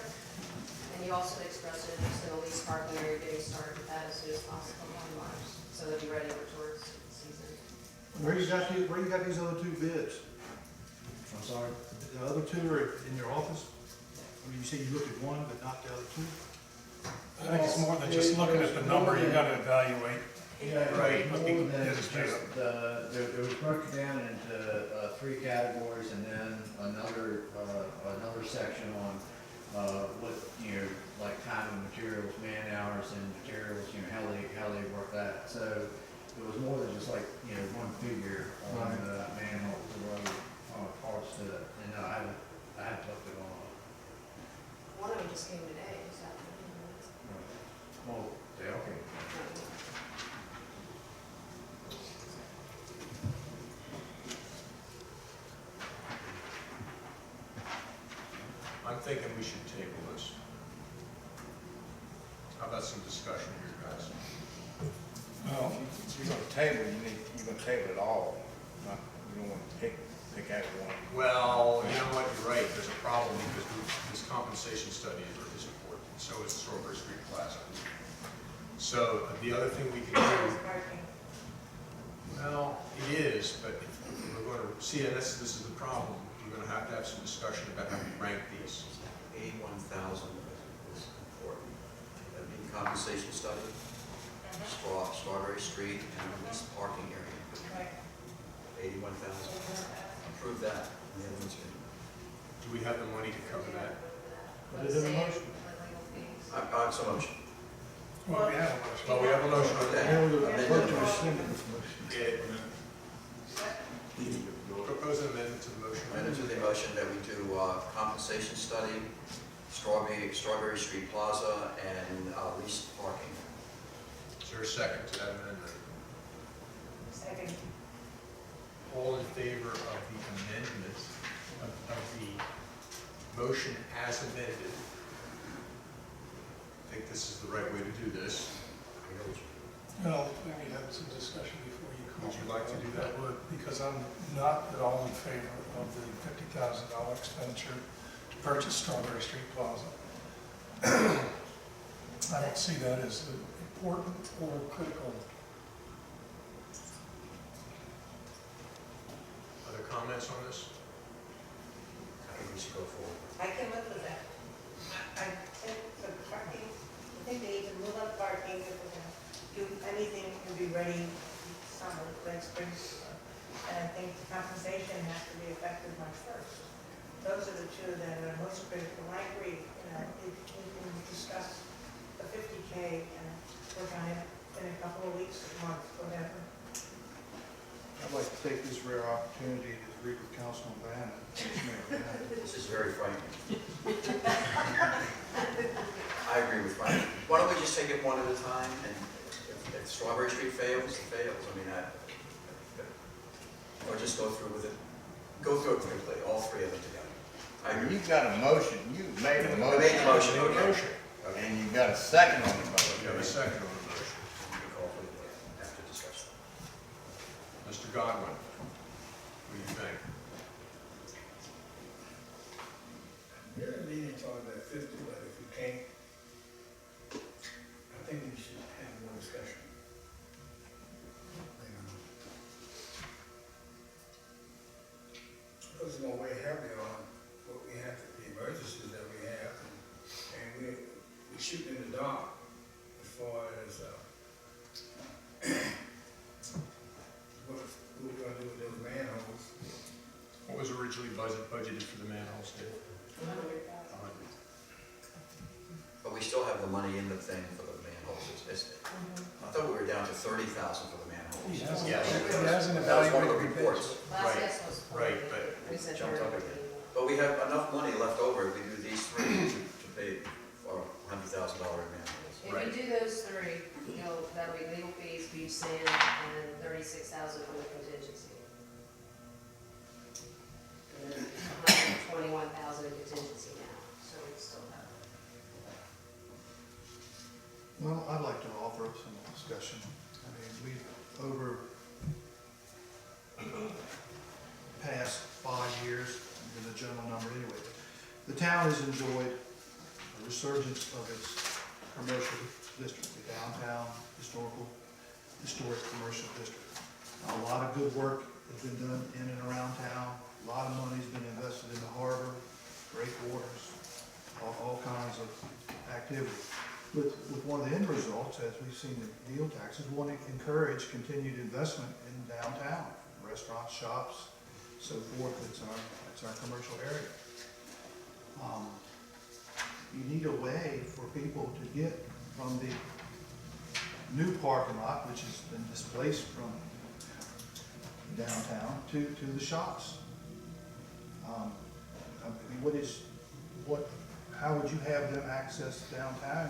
And you also expressed an interest in a lease parking area, getting started with that as soon as possible on March, so they'll be ready for tourist season. Where you got these other two bids? I'm sorry? The other two are in your office? I mean, you say you looked at one, but not the other two? I think it's more than just looking at the number, you gotta evaluate. Yeah, Right. more than that, Yes, it's just, there was broken down into three categories and then another section on what, like time and materials, man hours and materials, how they work that. So it was more than just like, one figure on the manhole, the road, parts to it. And I haven't looked at all. One of them just came today, so. Well, okay. you're gonna table, you're gonna table it all, not, you don't wanna pick out one. Well, you know what, you're right, there's a problem because this compensation study is important, so is Strawberry Street Plaza. So the other thing we can do, Parking. well, it is, but we're going to, see, and this is the problem, we're going to have some discussion about how we rank these. 81,000 is important. That'd be compensation study, Strawberry Street, and this parking area. Right. 81,000. Approve that. And the other one's good. Do we have the money to cover that? What is it, a motion? So motion. Well, we have a motion. Well, we have a motion on that. Vote to rescind this motion. Propose an amendment to the motion. Amendment to the motion that we do compensation study, Strawberry Street Plaza, and leased parking. Is there a second to that amendment? Second. All in favor of the amendment, of the motion as amended? I think this is the right way to do this. Well, maybe have some discussion before you call. Would you like to do that? I would, because I'm not at all in favor of the $50,000 expenditure to purchase Strawberry Street Plaza. I don't see that as important or critical. Other comments on this? I think we should go forward. I can live with that. I think the parking, I think they need to move up parking, if we're gonna do anything to be ready summer, like spring. And I think the compensation has to be effective March 1st. Those are the two that are most critical. I agree, if we can discuss the 50K and work on it in a couple of weeks, a month, whatever. I'd like to take this rare opportunity to agree with Councilman Bannon. This is very frightening. I agree with Frank. Why don't we just take it one at a time, and if Strawberry Street fails, it fails. I mean, or just go through with it. Go through it quickly, all three of them together. I agree. You've got a motion, you made a I motion. made the motion, okay. And you've got a second on the You have a motion. second on the motion. We can call for the vote after discussion. Mr. Godwin, what do you think? You're leaning toward that 50, but if you can't, I think we should have more discussion. Because it's gonna weigh heavily on what we have, the emergencies that we have, and we're shooting in the dark as far as, what we're gonna do with those manholes. What was originally budgeted for the manholes, Dave? But we still have the money in the thing for the manholes. I thought we were down to 30,000 for the manholes. He hasn't, Yes. he hasn't That was one of the evaluated. reports. Last guess was. Right, but We said Jumped up 30. again. But we have enough money left over if we do these three to pay for $100,000 manholes. If Right. you do those three, that'll be legal fees, beach sand, and 36,000 from the contingency. And then 121,000 in contingency now, so we still have. Well, I'd like to offer up some discussion. I mean, we've, over past 5 years, with a general number anyway, the town has enjoyed a resurgence of its commercial district, the downtown historic commercial district. A lot of good work has been done in and around town. A lot of money's been invested in the harbor, breakwaters, all kinds of activity. With one of the end results, as we've seen the deal taxes, we want to encourage continued investment in downtown, restaurants, shops, so forth. It's our commercial area. You need a way for people to get from the new parking lot, which has been displaced from downtown, to the shops. I mean, how would you have them access downtown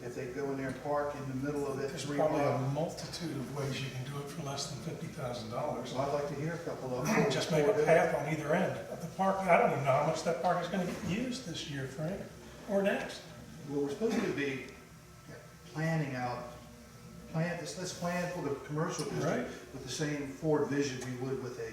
if they go in there and park in the middle of it? There's probably a multitude of ways you can do it for less than $50,000. So I'd like to hear a couple of them. Just make a path on either end of the park. I don't even know how much that park is gonna get used this year, Frank, or next. Well, we're supposed to be planning out let's plan for the commercial Right. district with the same forward vision we would with a,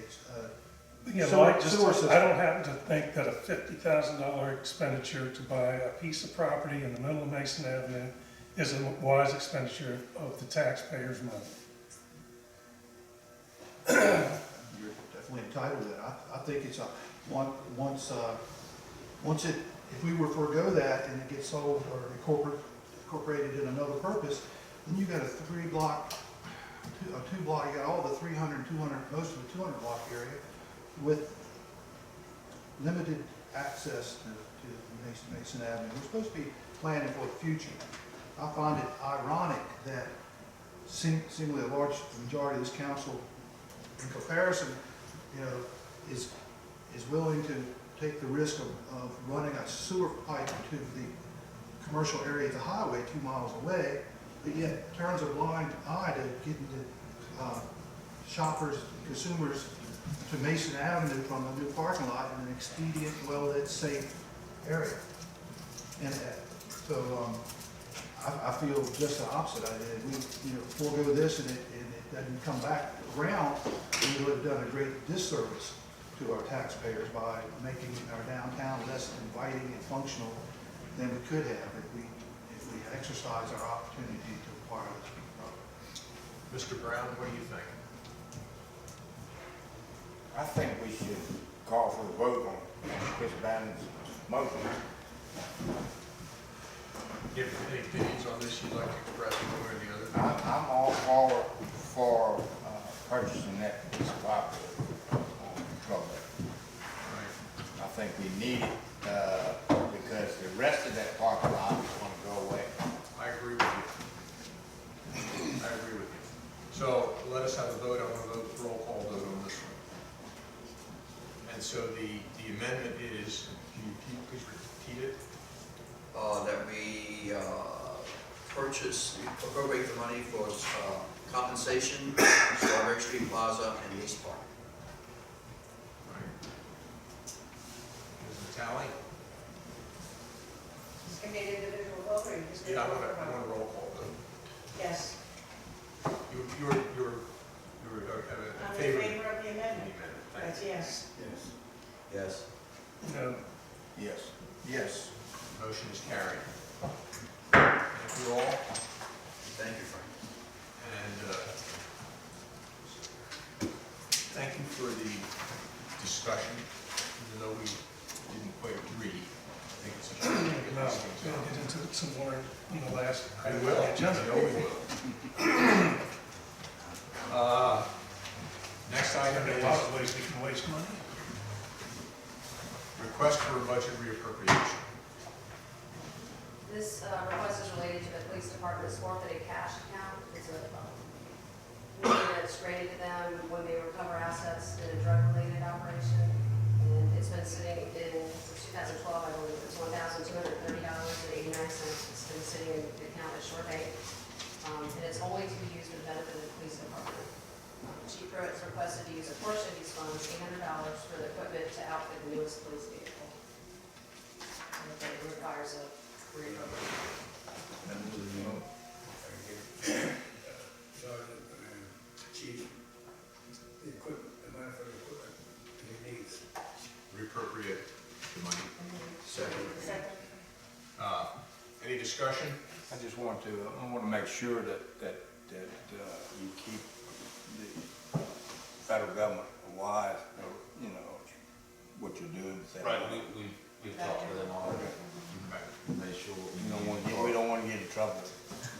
Yeah, Sewer- Mike, sewer just, system. I don't happen to think that a $50,000 expenditure to buy a piece of property in the middle of Mason Avenue is a wise expenditure of the taxpayers' money. you're definitely entitled to that. I think it's a, once it, if we were to forego that and it gets sold or incorporated in another purpose, then you got a 3-block, a 2-block, you got all the 300, 200, most of the 200 block area with limited access to Mason Avenue. We're supposed to be planning for the future. I find it ironic that seemingly a large majority of this council, in comparison, is willing to take the risk of running a sewer pipe to the commercial area of the highway 2 miles away, but yet turns a blind eye to getting the shoppers, consumers to Mason Avenue from a new parking lot in an expedient, well-lit, safe area. And so I feel just the opposite. We forego this and it doesn't come back around, we would have done a great disservice to our taxpayers by making our downtown less inviting and functional than we could have if we exercise our opportunity to acquire this property. Mr. Brown, what do you think? I think we should call for the vote on Chris Bannon's motion. Do you have any opinions on this you'd like to express one way or the other? I'm all for purchasing that piece of property on Trouble. I think we need it because the rest of that parking lot is going to go away. I agree with you. I agree with you. So let us have a vote. I want to vote, roll call vote on this one. And so the amendment is, can you please repeat it? That we appropriate the money for compensation, Strawberry Street Plaza, and East Park. Right. Ms. Natale? Can be an individual vote or you just do Yeah, I a want roll a call? roll call vote. Yes. You're I'm in in favor favor of the of the amendment. amendment. Thank That's you. yes. Yes. Yes. No, Yes. Yes. Motion is carried. Thank you all. Thank you, Frank. And thank you for the discussion, even though we didn't quite agree. I think it's a shame to get no, this we'll thing get done. into it some more in the last I item on will, the agenda. I know we will. Next item There are a is lot of ways we can waste money. request for a budget reappropriation. This request is related to the police department's forfeited cash account. It's a money that's granted to them when they recover assets in a drug-related operation. And it's been sitting since 2012, I believe, it's $1,230.89. It's been sitting in the account at Shore Bank. And it's only to be used for the benefit of the police department. Chief Pruitt's requested to use a portion of these funds, $800, for the equipment to outfit the newest police vehicle. And it requires a reappropriation. Sergeant and Chief, the equipment, the money for the equipment he needs. Reappropriate the money. Second. Second. Any discussion? I just want to make sure that you keep the federal government wise, what you're doing. Right, we've talked with them already, made sure. We don't want to get in trouble.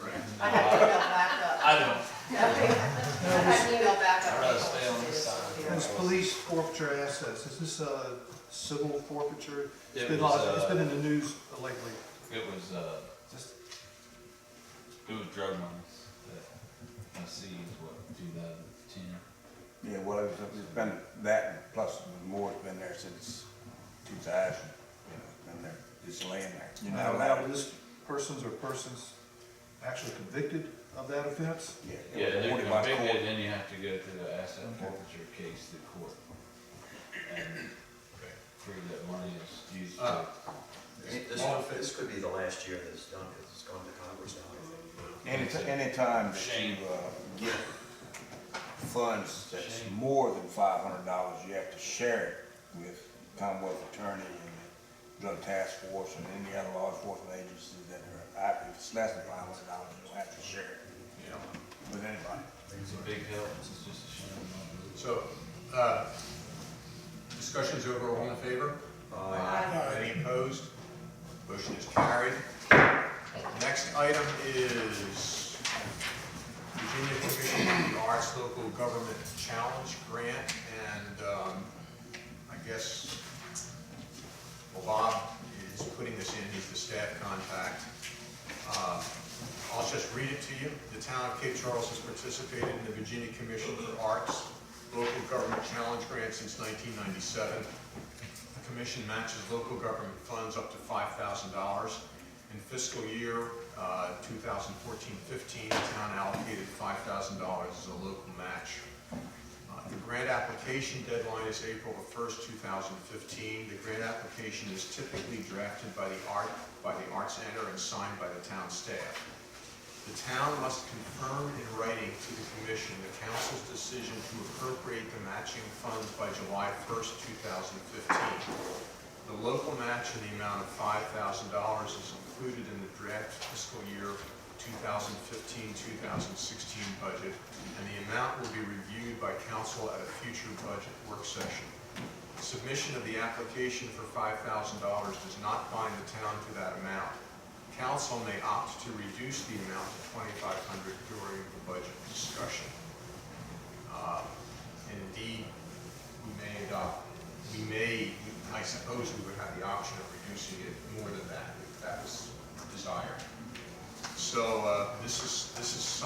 Right. I have to email back up. I don't. I have to email back up. I'd rather stay on this side. This police forfeiture assets, is this a civil forfeiture? It's It been was, it's been in the news lately. It was drug money that I see is what, 2010. Yeah, well, it's been that, plus more has been there since 2000, it's been there, it's laying there. Now, were this persons actually convicted of that offense? Yeah, they're convicted, then you have to go through the asset forfeiture case to court. And prove that money is used to. This could be the last year that it's done, because it's going to Congress now. Anytime that you, get funds that's more than $500, you have to share it with Commonwealth Attorney and the Drug Task Force and any other law enforcement agencies that are active. If it's less than $500, you don't have to share it, you know, with anybody. It's a big help, it's just a shame. So, discussion's over, all in favor? Any opposed? Motion is carried. Next item is Virginia Commission on the Arts Local Government Challenge Grant, and I guess, well, Bob is putting this in, he's the staff contact. I'll just read it to you. The town of Cape Charles has participated in the Virginia Commission for Arts Local Government Challenge Grant since 1997. The commission matches local government funds up to $5,000. In fiscal year 2014-15, the town allocated $5,000 as a local match. The grant application deadline is April 1st, 2015. The grant application is typically drafted by the Arts Center and signed by the town staff. The town must confirm in writing to the commission the council's decision to appropriate the matching funds by July 1st, 2015. The local match in the amount of $5,000 is included in the draft fiscal year 2015-2016 budget, and the amount will be reviewed by council at a future budget work session. Submission of the application for $5,000 does not bind the town to that amount. Council may opt to reduce the amount to $2,500 during the budget discussion. And indeed, I suppose we would have the option of reducing it more than that if that was desired. So this is a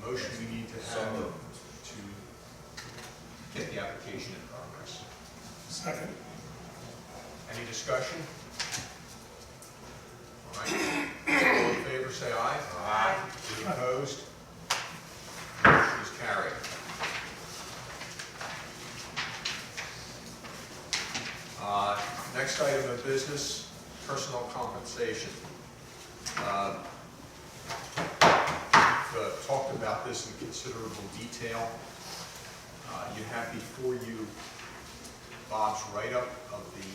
motion we need to have to get the application in progress. Second. Any discussion? All right. All in favor, say aye. Aye. Any opposed? Motion is carried. Next item of business, personal compensation. We've talked about this in considerable detail. You have before you Bob's write-up of the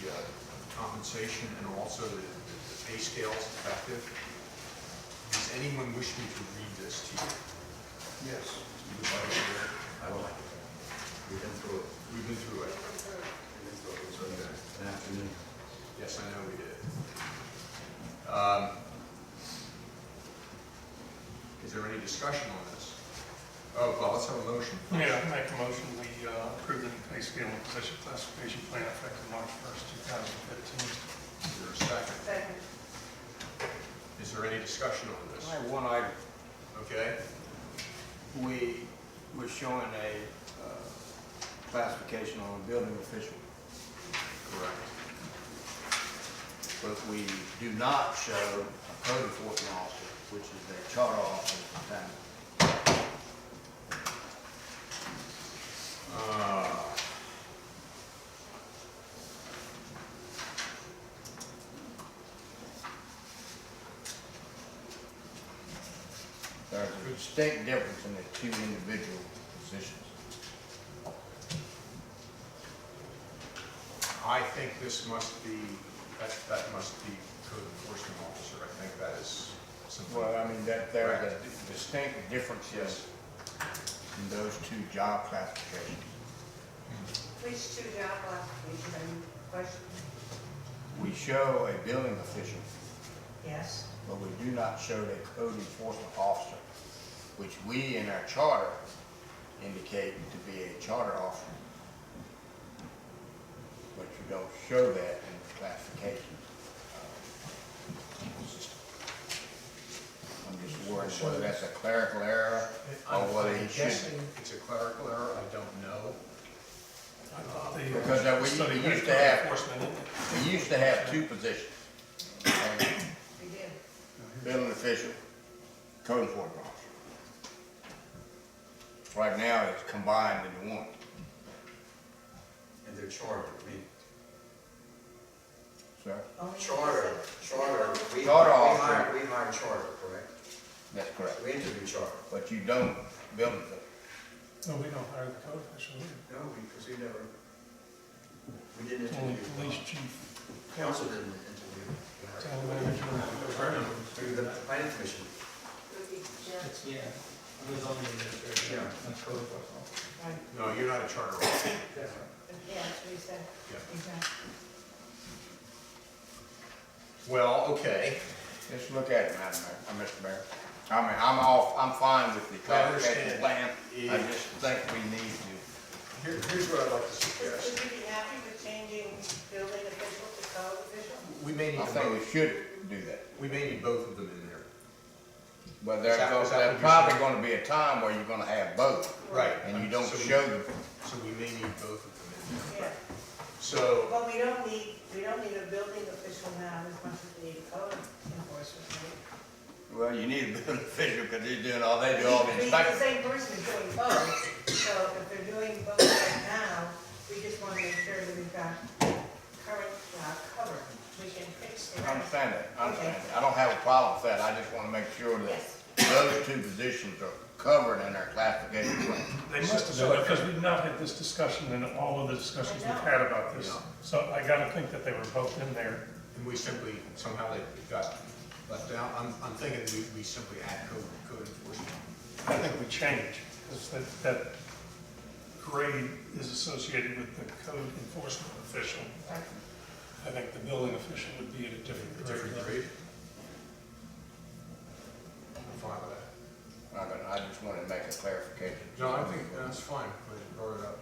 compensation and also the pay scales effective. Does anyone wish me to read this to you? Yes. You would like to hear it? I would like to. We've been through it. We've been through it. It's an afternoon. Yes, I know we did. Is there any discussion on this? Oh, well, let's have a motion. Yeah, I make a motion, we approve the new pay scale and position classification plan effective March 1st, 2015. Is there a second? Second. Is there any discussion on this? I have one item. Okay. We're showing a classification on a building official, Correct. but we do not show a code enforcement officer, which is a charter officer at the time. There's a distinct difference in the two individual positions. I think this must be, that must be code enforcement officer. I think that is something. Well, I mean, that there are distinct differences in those two job classifications. Which two job classifications are you questioning? We show a building official, Yes. but we do not show a code enforcement officer, which we in our charter indicate to be a charter officer. But you don't show that in the classification system. I'm just worried whether that's a clerical error or whether he I'm should. guessing it's a clerical error. I don't know. Because we used to have two positions. We did. Building official, code enforcement officer. Right now, it's combined into one. And they're chartered, Sir? Only charter, we Charter hire officer. charter, correct? That's correct. We interview charter. But you don't build it. No, we don't hire the code official either. No, because we never, we didn't It's only interview. police chief, Council didn't interview. town manager, and fire. Through the planning commission. It's, yeah, I'm the zoning administrator, Yeah. that's code enforcement. Right, No, you're not a charter officer. yeah, that's what he said. Yeah. Exactly. Well, okay. Just look at it, Madam Mayor, Mr. Mayor. I mean, I'm fine with the I clarification understand. plan. I just think we need to. Here's what I'd like to suggest. Would you be happy with changing building official to code official? We may need I to think we both, should do that. we may need both of them in there. But Is there's that what there's you're probably saying? gonna be a time where you're gonna have both, Right. and you don't So we- show them. So we may need both of them in there. Yeah, So, but we don't need a building official now as much as we need code enforcement, right? Well, you need a building official, because they do all the The inspecting. same person is doing both, so if they're doing both right now, we just want to make sure that we've got current covered. We can fix the I rest. understand that, I understand that. I don't have a problem with that, I just wanna make sure that Yes. those two positions are covered in our classification plan. They must have been, because we've not had this discussion in all of the discussions we've had about this. Yeah. So I gotta think that they were both in there. and we simply, somehow they got left out. I'm thinking we simply add code enforcement. I think we change, because that grade is associated with the code enforcement official. I think the building official would be at a different grade. Different grade. I'm fine with that. I just wanted to make a clarification. No, I think that's fine, but you brought it up.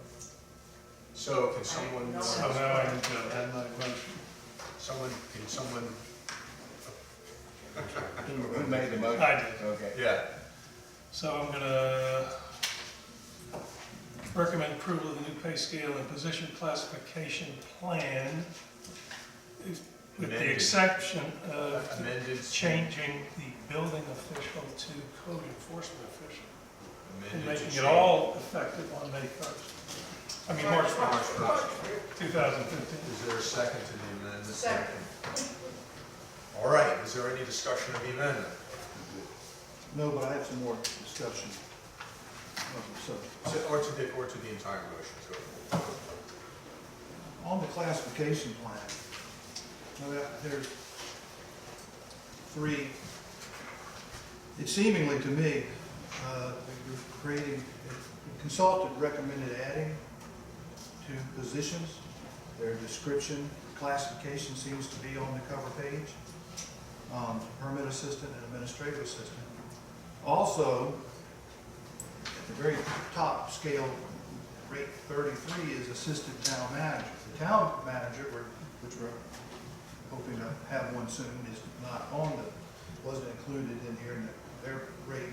So can someone, So now I need to amend my motion. can someone, Who made the motion? I did. Okay. yeah, So I'm gonna recommend approval of the new pay scale and position classification plan, with the Amended. exception of amended. changing the building official to code enforcement official, and amended making to it change. all effective on May 1st. I mean, March 1st, March 1st. 2015. Is there a second to the amendment? Second. All right, is there any discussion of the amendment? No, but I have some more discussion of the subject. Or to the entire motion, so. On the classification plan, there's three, it seemingly to me, you're creating, the consultant recommended adding two positions. Their description, classification seems to be on the cover page. Permit assistant and administrative assistant. Also, at the very top scale, rate 33 is assistant town manager. The town manager, which we're hoping to have one soon, is not on wasn't included in here, and their rate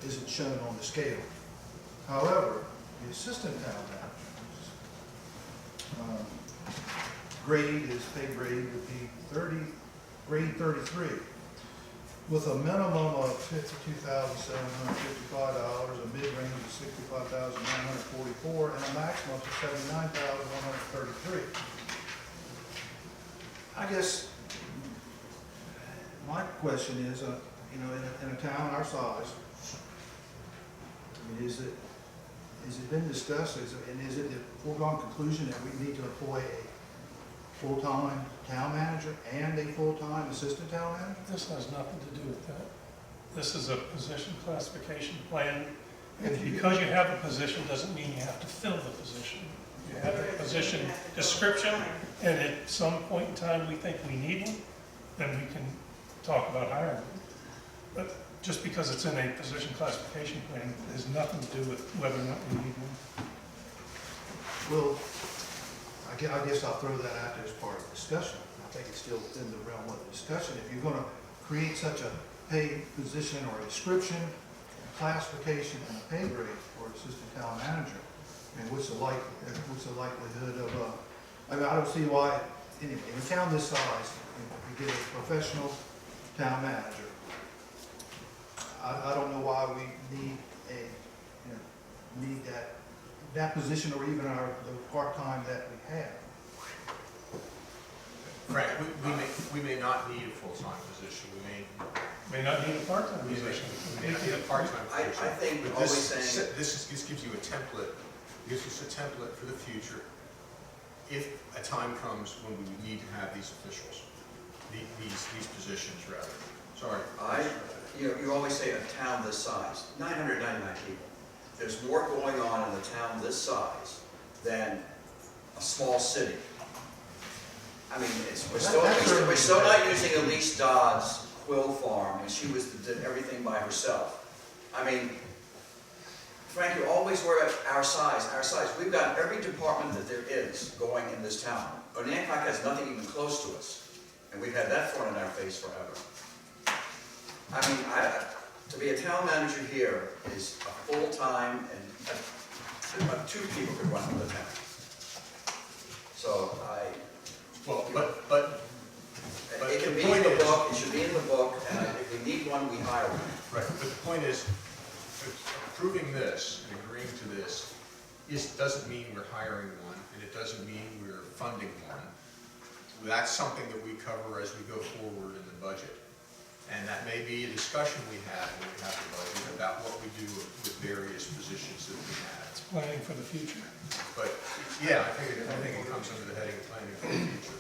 isn't shown on the scale. However, the assistant town manager, pay grade would be grade 33, with a minimum of $52,755, a mid-range of $65,944, and a maximum of $79,133. I guess my question is, in a town our size, I mean, is it been discussed, and is it the foregone conclusion that we need to employ a full-time town manager and a full-time assistant town manager? This has nothing to do with that. This is a position classification plan, and because you have a position doesn't mean you have to fill the position. You have a position description, and at some point in time we think we need one, then we can talk about hiring them. But just because it's in a position classification plan has nothing to do with whether or not we need one. Well, I guess I'll throw that out there as part of the discussion. I think it's still within the realm of the discussion. If you're gonna create such a pay position or a description, a classification, and a pay grade for assistant town manager, and what's the likelihood of, I mean, I don't see why, anyway, in a town this size, if we get a professional town manager, I don't know why we need that position, or even the part-time that we have. Frank, we may not need a full-time position, we May not need a part-time may position. need a part-time I position. think But always this, saying, this gives you a template, gives us a template for the future, if a time comes when we need to have these officials, these positions rather. Sorry. you always say a town this size, 999 people. There's more going on in a town this size than a small city. I mean, we're still not using Elise Dodd's quill farm, and she did everything by herself. I mean, Frank, you always worry about our size. We've got every department that there is going in this town. Onancock has nothing even close to us, and we've had that thrown in our face forever. I mean, to be a town manager here is a full-time, and 2 people could run the town. So Well, but it can the be in point the is- book, it should be in the book, and if we need one, we hire one. Right, but the point is, approving this and agreeing to this doesn't mean we're hiring one, and it doesn't mean we're funding one. That's something that we cover as we go forward in the budget. And that may be a discussion we have when we have the budget about what we do with various positions that we have. It's planning for the future. But, yeah, I think it comes under the heading of planning for the future.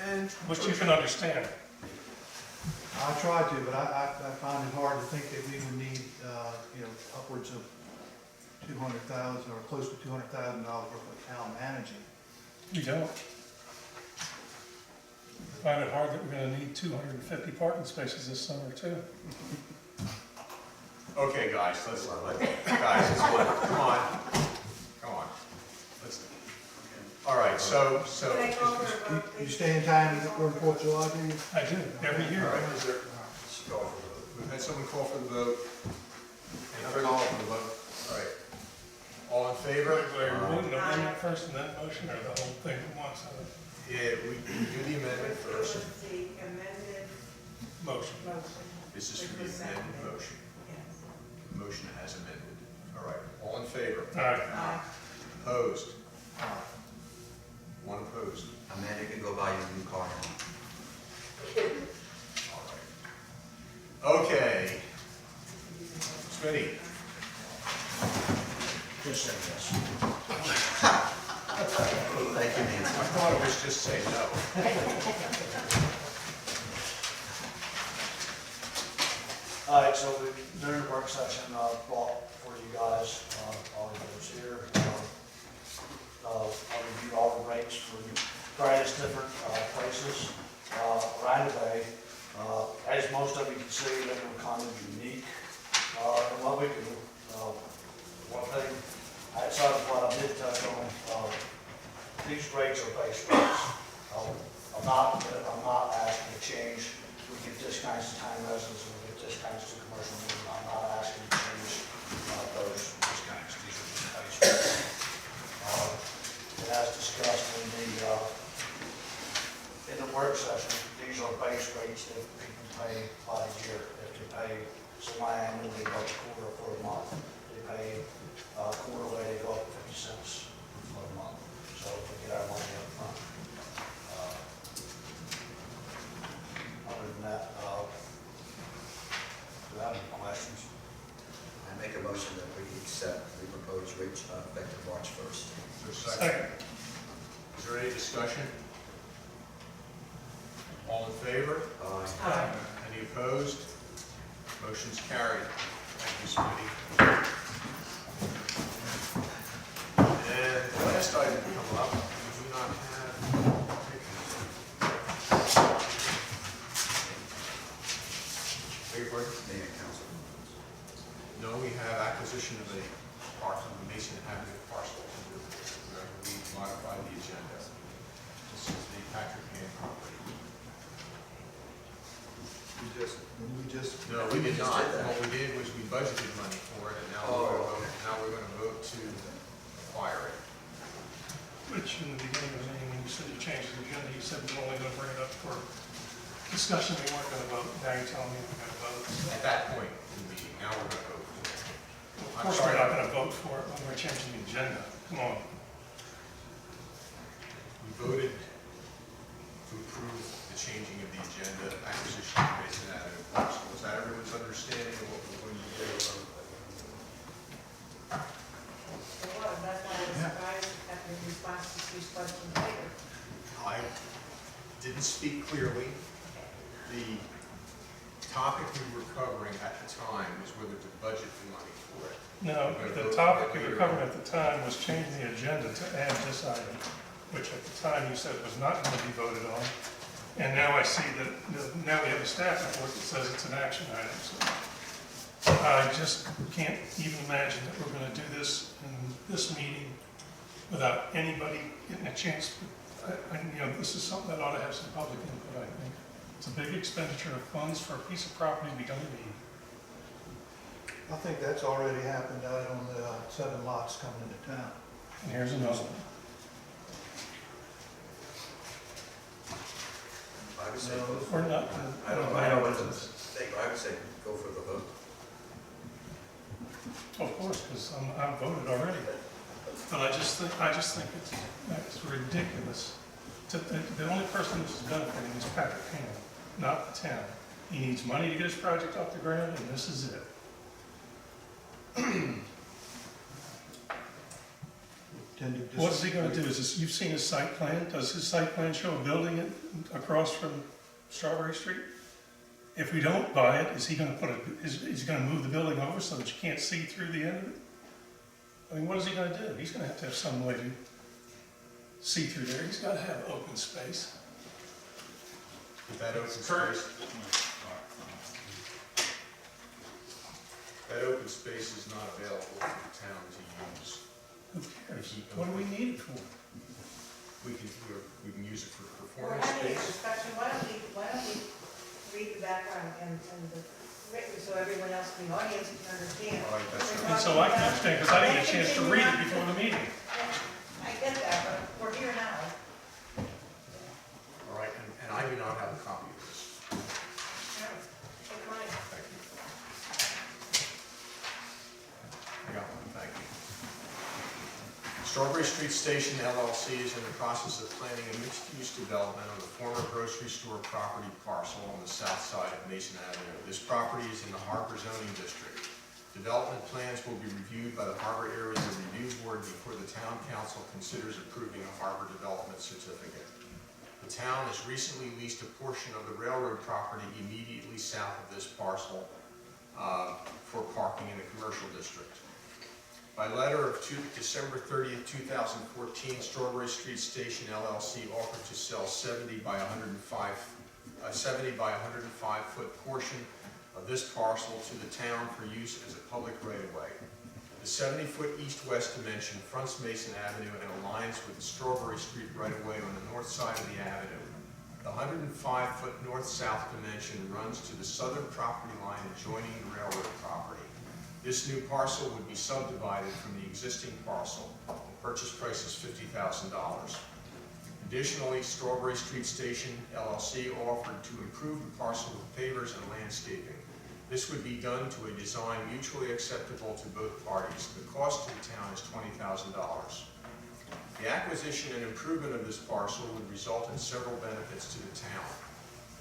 And. Which you can understand. I try to, but I find it hard to think that we would need, upwards of $200,000 or close to $200,000 worth of town managing. We don't. Find it hard that we're gonna need 250 parking spaces this summer too. Okay, guys, let's come on. All right, so. Can I call for a vote, You please? stay in time for the 4th of July, do you? I do, every year. All right, is there, we've had someone call for the vote. Another call for the vote. All right. All in favor? Wait, we're doing the amendment first and then motion, or the whole thing at once? Yeah, we do the amendment first. It was the amended Motion. motion. This is for which the was amended seconded. motion. Yes. Motion as amended. All right, all in favor? All right. Aye. Opposed? One opposed. Amanda can go buy you a new car now. All right. Okay. Smitty? Just say yes. Thank you, Nancy. I thought it was just say no. All right, so during the work session, brought for you guys, all of those here. I reviewed all the rates for various different places right away. As most of you can see, they were kind of unique. And what we do, one thing, outside of what I did touch on, these rates are base rates. I'm not asking to change. We give discounts to town residents, we give discounts to commercial users. I'm not asking to change those discounts. These are just base rates. And as discussed in the work session, these are base rates that people pay by the year. If they pay some annually, they go a quarter for a month. They pay quarterly, they go up 50 cents for a month. So we get our money up front. Other than that, do you have any questions? I make a motion that we accept the proposed rates effective March 1st. Is there a second? Is there any discussion? All in favor? Aye. Any opposed? Motion's carried. Thank you, Smitty. And the last item to come up, we do not have beg your pardon? Mayor and council. No, we have acquisition of a parcel, the Mason Avenue parcel. We modified the agenda. This is the Patrick Hand property. No, we did not. What we did was we budgeted money for it, and now we're gonna vote to acquire it. Which in the beginning of the meeting, when you said you changed the agenda, you said we were only gonna bring it up for discussion, we weren't gonna vote. Now you're telling me we're gonna vote. At that point in the meeting, now we're gonna vote for it. Of course, we're not gonna vote for it when we're changing the agenda. Come on. We voted approve the changing of the agenda, acquisition of Mason Avenue parcel. Is that everyone's understanding of what we're going to do? It was, that's why I was surprised at the response to these questions later. I didn't speak clearly. The topic we were covering at the time was whether to budget the money for it. No, the topic we were covering at the time was changing the agenda to add this item, which at the time you said was not going to be voted on. And now I see that, now we have a staff report that says it's an action item. So I just can't even imagine that we're going to do this in this meeting without anybody getting a chance. You know, this is something that ought to have some public input, I think. It's a big expenditure of funds for a piece of property we don't need. I think that's already happened out on the 7 lots coming into town. And here's another one. I would say, We're not. I don't know what to think, I would say go for the vote. Of course, because I'm voted already. But I just think it's ridiculous. The only person who's benefiting is Patrick Ham, not the town. He needs money to get his project off the ground, and this is it. What is he going to do? You've seen his site plan. Does his site plan show a building across from Strawberry Street? If we don't buy it, is he going to is he going to move the building over so that you can't see through the end of it? I mean, what is he going to do? He's going to have some way to see through there. He's got to have open space. With that open space, that open space is not available for the town to use. Who cares? What do we need it for? We can use it for We're performance having a space. discussion, why don't we read the background and the written so everyone else in the audience can understand. All right, that's And so I can understand, because I didn't get a chance to read it before the meeting. I get that, but we're here now. All right, and I do not have a copy of this. Take mine. Thank you. I got one, thank you. Strawberry Street Station LLC is in the process of planning a mixed-use development on the former grocery store property parcel on the south side of Mason Avenue. This property is in the Harbor Zoning District. Development plans will be reviewed by the Harbor Area Review Board before the Town Council considers approving a harbor development certificate. The town has recently leased a portion of the railroad property immediately south of this parcel for parking in the commercial district. By letter of December 30th, 2014, Strawberry Street Station LLC offered to sell 70 by 105 foot portion of this parcel to the town for use as a public right-of-way. The 70-foot east-west dimension fronts Mason Avenue and aligns with the Strawberry Street right-of-way on the north side of the avenue. The 105-foot north-south dimension runs to the southern property line adjoining the railroad property. This new parcel would be subdivided from the existing parcel. The purchase price is $50,000. Additionally, Strawberry Street Station LLC offered to improve the parcel with pavers and landscaping. This would be done to a design mutually acceptable to both parties. The cost to the town is $20,000. The acquisition and improvement of this parcel would result in several benefits to the town.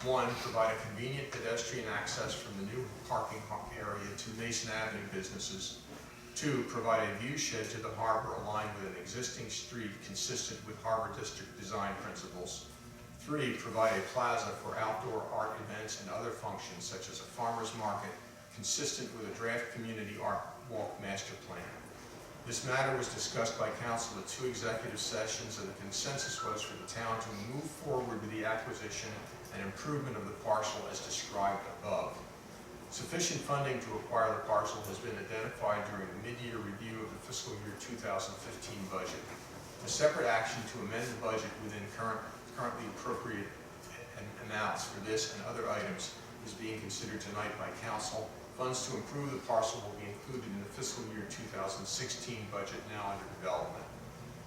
One, provide a convenient pedestrian access from the new parking area to Mason Avenue businesses. Two, provide a view shed to the harbor aligned with an existing street consistent with Harbor District design principles. Three, provide a plaza for outdoor art events and other functions such as a farmer's market consistent with a draft community art walk master plan. This matter was discussed by council at 2 executive sessions, and the consensus was for the town to move forward with the acquisition and improvement of the parcel as described above. Sufficient funding to acquire the parcel has been identified during the mid-year review of the fiscal year 2015 budget. A separate action to amend the budget within currently appropriate amounts for this and other items is being considered tonight by council. Funds to improve the parcel will be included in the fiscal year 2016 budget now under development.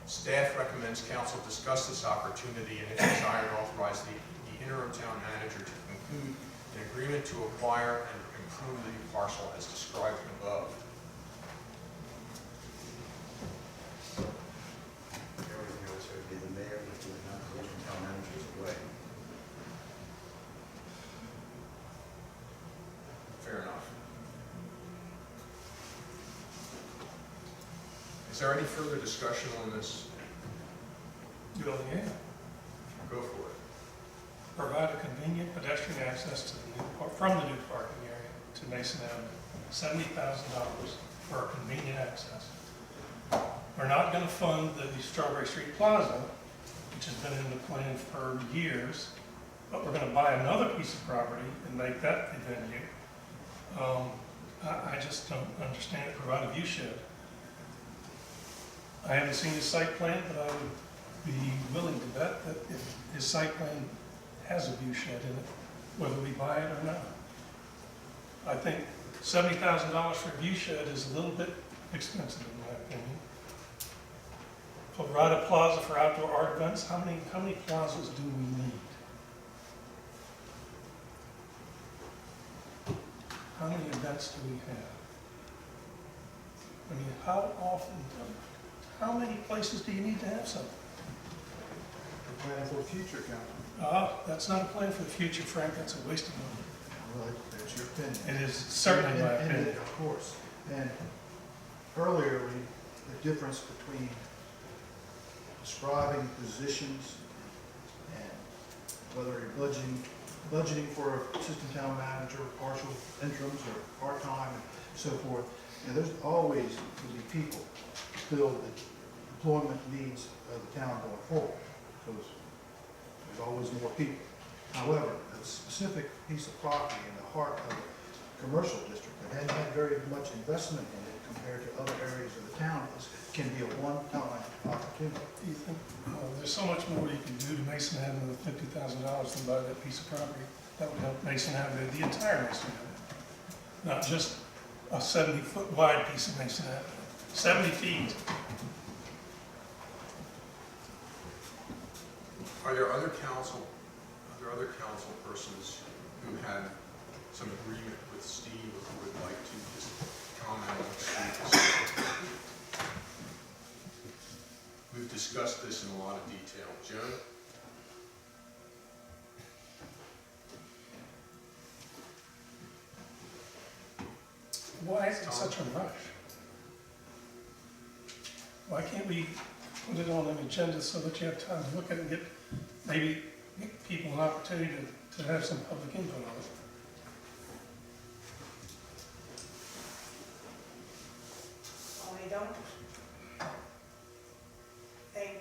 Staff recommends council discuss this opportunity and if desired authorize the interim town manager to conclude an agreement to acquire and improve the parcel as described above. The only thing I would say would be the mayor, if the town manager is away. Is there any further discussion on this? Well, yeah, Go for it. provide a convenient pedestrian access to the new, from the new parking area to Mason Avenue. $70,000 for a convenient access. We're not gonna fund the Strawberry Street Plaza, which has been in the plan for years, but we're gonna buy another piece of property and make that the venue. I just don't understand it, provide a view shed. I haven't seen his site plan, but I would be willing to bet that if his site plan has a view shed in it, whether we buy it or not. I think $70,000 for a view shed is a little bit expensive in my opinion. Provide a plaza for outdoor art events, how many plazas do we need? How many events do we have? I mean, how often, how many places do you need to have something? We're planning for a future, Councilman. That's not a plan for the future, Frank, that's a waste of money. Well, that's your opinion. It is certainly my And- opinion. Of course. And earlier, the difference between describing positions and whether you're budgeting for an assistant town manager, partial interims or part-time and so forth. And there's always to be people to fill the employment needs of the town going forward. Because there's always more people. However, a specific piece of property in the heart of a commercial district that hasn't had very much investment in it compared to other areas of the town can be a one-time opportunity. Do you think, there's so much more you can do to Mason Avenue with $50,000 than buy that piece of property? That would help Mason Avenue, the entire Mason Avenue. Not just a 70-foot wide piece of Mason Avenue, 70 feet. Are there other council persons who had some agreement with Steve or who would like to just comment on Steve? We've discussed this in a lot of detail. Joe? Why is it such a rush? Why can't we put it on an agenda so that you have time to look at it and maybe give people an opportunity to have some public input on it? Well, I don't think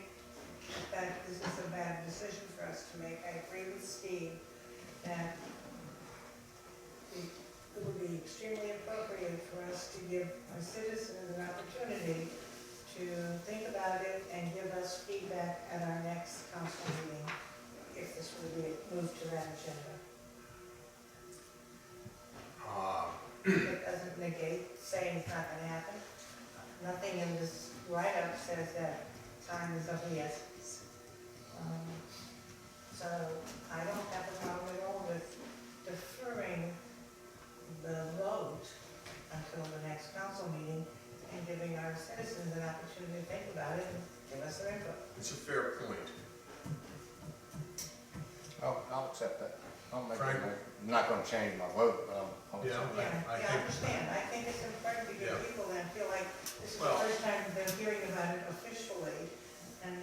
that this is a bad decision for us to make. I agree with Steve that it would be extremely appropriate for us to give our citizens an opportunity to think about it and give us feedback at our next council meeting, if this were to be moved to that agenda. It doesn't negate saying it's not gonna happen. Nothing in this write-up says that time is of the essence. So I don't have a problem at all with deferring the vote until the next council meeting and giving our citizens an opportunity to think about it and give us their input. It's a fair point. I'll accept that. I'll make Frank? it. I'm not gonna change my vote, but I'll Yeah. accept Yeah, I I think- understand. I think it's important to give Yeah. people that feel like this is the Well- first time they're hearing about it officially, and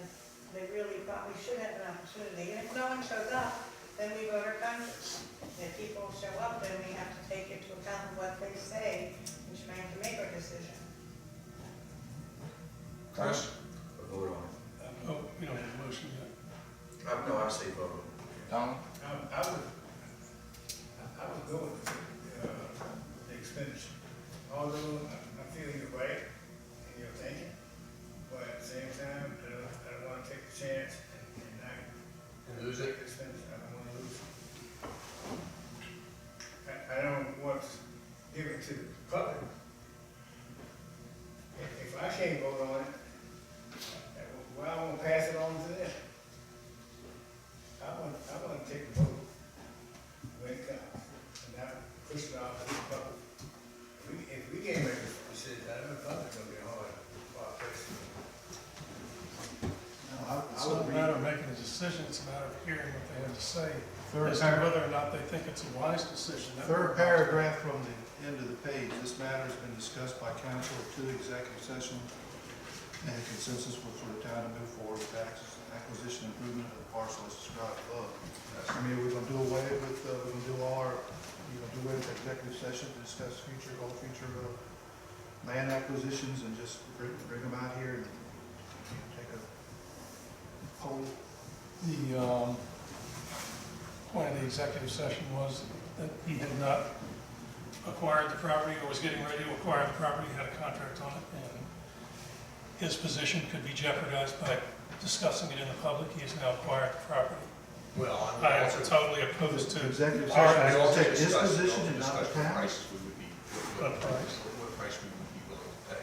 they really probably should have an opportunity. And if no one shows up, then we vote our conscience. If people show up, then we have to take into account what they say, which may have to make our decision. Chris? A vote on it. Oh, we don't have a motion yet. No, I would say vote on it. Tom? I would go with the expenditure. Although I'm feeling you're right in your thinking, but at the same time, I don't want to take the chance and not And lose take it? the expenditure. I don't want to lose it. I don't want to give it to the public. If I can't vote on it, well, I won't pass it on to them. I want to take the vote when it comes, and not push it off to the public. If we can't make a decision, I don't know, the public's gonna be hard person. It's not a matter of making a decision, it's a matter of hearing what they have to say, Third as to paragraph. whether or not they think it's a wise decision. That Third we're- paragraph from the end of the page, this matter has been discussed by council at 2 executive sessions and consensus was for the town to move forward with acquisition improvement of the parcel as described above. I mean, we're gonna do away with, we're gonna do away with executive session to discuss all future land acquisitions and just bring them out here and take a poll. The point of the executive session was that he had not acquired the property or was getting ready to acquire the property, had a contract on it, and his position could be jeopardized by discussing it in the public. He has now acquired the property. Well, I am totally opposed to Executive our session, We we'll also take his discussed- position we and also not the discussed what town. prices we would be, What price? what price we would be willing to pay.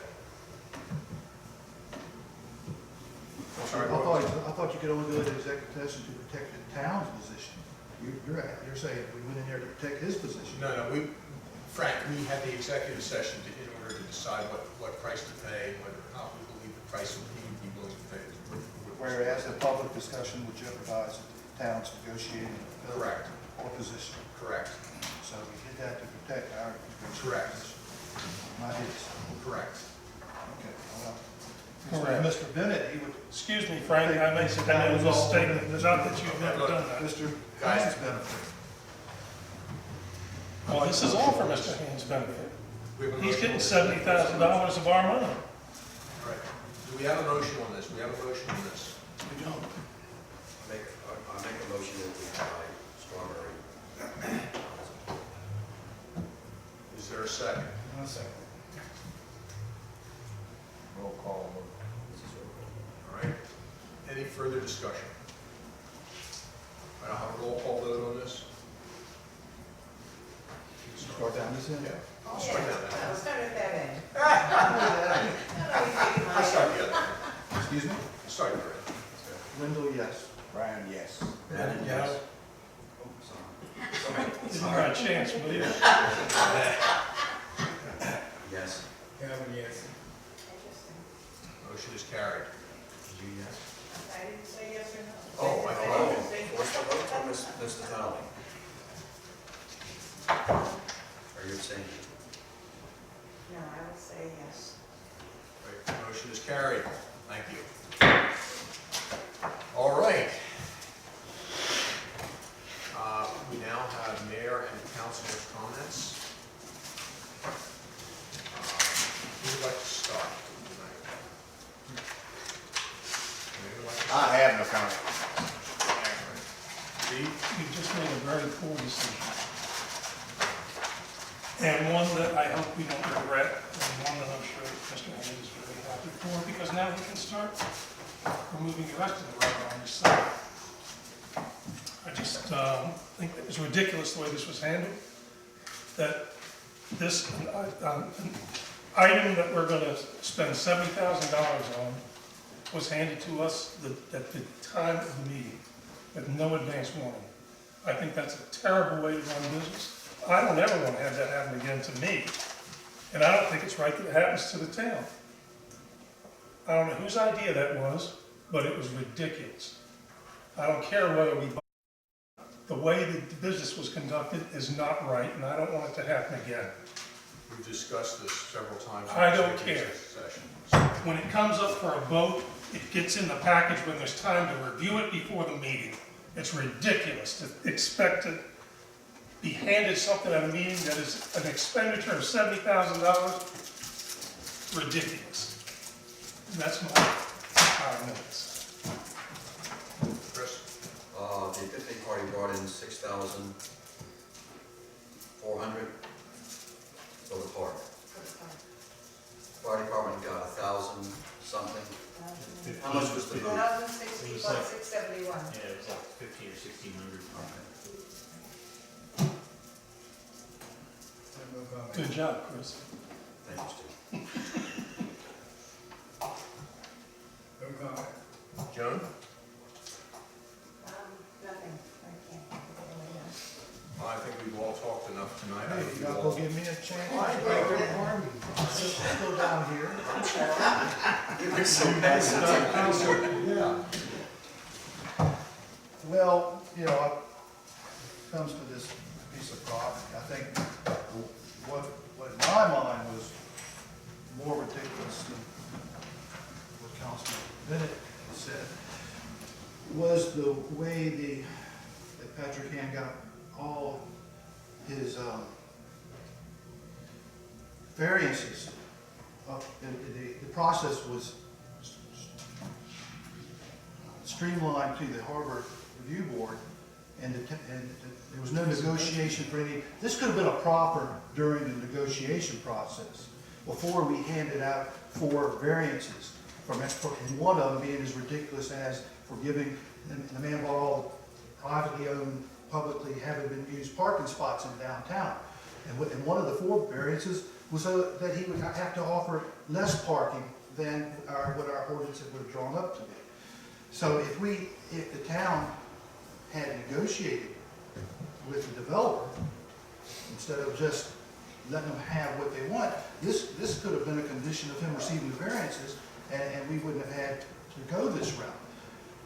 I thought you could only go into executive session to protect the town's position. You're saying we went in there to protect his position. No, Frank, we had the executive session in order to decide what price to pay, whether or not we believe the price would be willing to pay. Whereas the public discussion would jeopardize the town's negotiating Correct. or position. Correct, So we did that to protect our negotiating Correct. position. Not his. correct. Okay, well, Correct. Mr. Bennett, he would, Excuse me, Frank, I made a mistake. It's not that you've never done that. Mr. Guys. Hines benefit. Well, this is all for Mr. Haynes' benefit. We have a He's motion getting on this. $70,000 of our money. All right. Do we have a motion on this? We have a motion on this. We don't. I make a motion that we buy Strawberry. Is there a second? One second. Roll call. All right. Any further discussion? All right, I'll have a roll call vote on this. Start down this end. Yeah. I'll start down that. I'll start at that end. I'll start the other. end. Excuse me? Start there. Wendell, yes. Brian, yes. Bannon, yes. Give him a chance, will you? Yes. Calvin, yes. Interesting. Motion is carried. You yes? I didn't say yes or no. Oh, I I thought- didn't say- What's the vote from Mr. Connolly? Are you abstaining? No, I would say yes. Right, motion is carried. Thank you. All right. We now have mayor and council's comments. Who would like to start tonight? Anyone would like to start? I have no comment. Steve? You just made a very poor decision. And one that I hope we don't regret, and one that I'm sure Mr. Haynes is very happy for, because now we can start removing the rest of the road on this side. I just think it was ridiculous the way this was handled, that this, an item that we're gonna spend $70,000 on was handed to us at the time of the meeting, with no advance warning. I think that's a terrible way to run business. I don't ever want to have that happen again to me. And I don't think it's right that it happens to the town. I don't know whose idea that was, but it was ridiculous. I don't care whether we buy. The way that the business was conducted is not right, and I don't want it to happen again. We've discussed this several times. in I don't executive care. session. When it comes up for a vote, it gets in the package when there's time to review it before the meeting. It's ridiculous to expect to be handed something at a meeting that is an expenditure of $70,000. Ridiculous. And that's my 5 minutes. Chris? The picnic party brought in 6,400 for the park. Fire department got 1,000 something. How much was the booth? 1,060, 671. Yeah, it was like 1,500 or 1,600. No comment. Good job, Chris. Thank you, Steve. No comment. Joan? Nothing, I can't think of anything else. Well, I think we've all talked enough tonight. I think Hey, we've y'all all- go give me a chance. Let's go down here. You look so passive. Yeah. Well, you know, it comes to this piece of property, I think what in my mind was more ridiculous than what minute said, was the way that Patrick Hand got all his variances up, and the process was streamlined to the Harbor Review Board, and there was no negotiation for any. This could have been a proffer during the negotiation process before we handed out 4 variances, and one of them being as ridiculous as forgiving the man bought all the privately owned, publicly haven't been used parking spots in downtown. And one of the 4 variances was so that he would have to offer less parking than what our ordinance would have drawn up to be. So if the town had negotiated with the developer, instead of just letting them have what they want, this could have been a condition of him receiving the variances, and we wouldn't have had to go this route.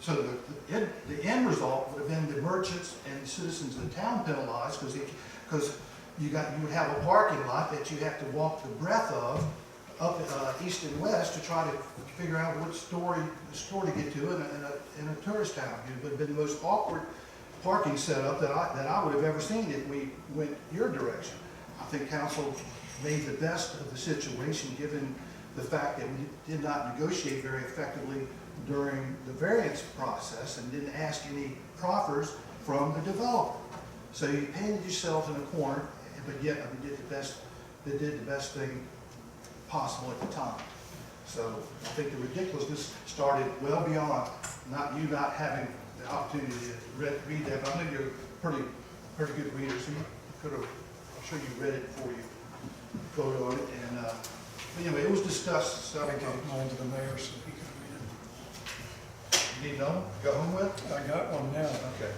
So the end result would have been the merchants and the citizens of the town penalized, because you would have a parking lot that you have to walk the breadth of up east and west to try to figure out what store to get to in a tourist town. It would have been the most awkward parking setup that I would have ever seen if we went your direction. I think council made the best of the situation, given the fact that we did not negotiate very effectively during the variance process and didn't ask any proffers from the developer. So you painted yourself in a corner, but yet we did the best thing possible at the time. So I think the ridiculousness started well beyond you not having the opportunity to read that. But I know you're a pretty good reader, so you could have, I'm sure you read it before you voted on it. And anyway, it was discussed. So I gave mine to the mayor so he could read it. you need to go home with? I got one now. Okay.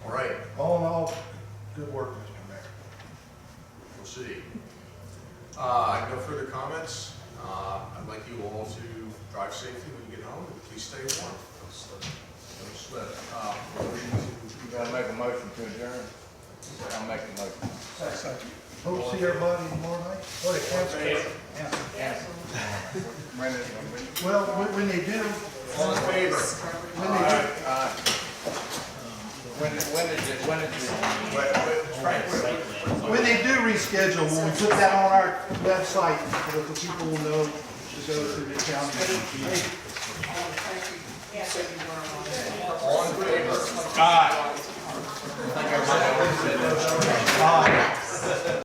All right, All in all, good work, Mr. Mayor. we'll see. No further comments. I'd like you all to drive safely when you get home, and please stay warm. Don't slip. You gotta make a motion to adjourn? I'll make a motion. Second. Hope to see everybody tomorrow night. What a cancel. Well, when they do, All in favor? when they do, when they do reschedule, when we put that on our website, so that the people will know to go to the county. All in favor? Aye.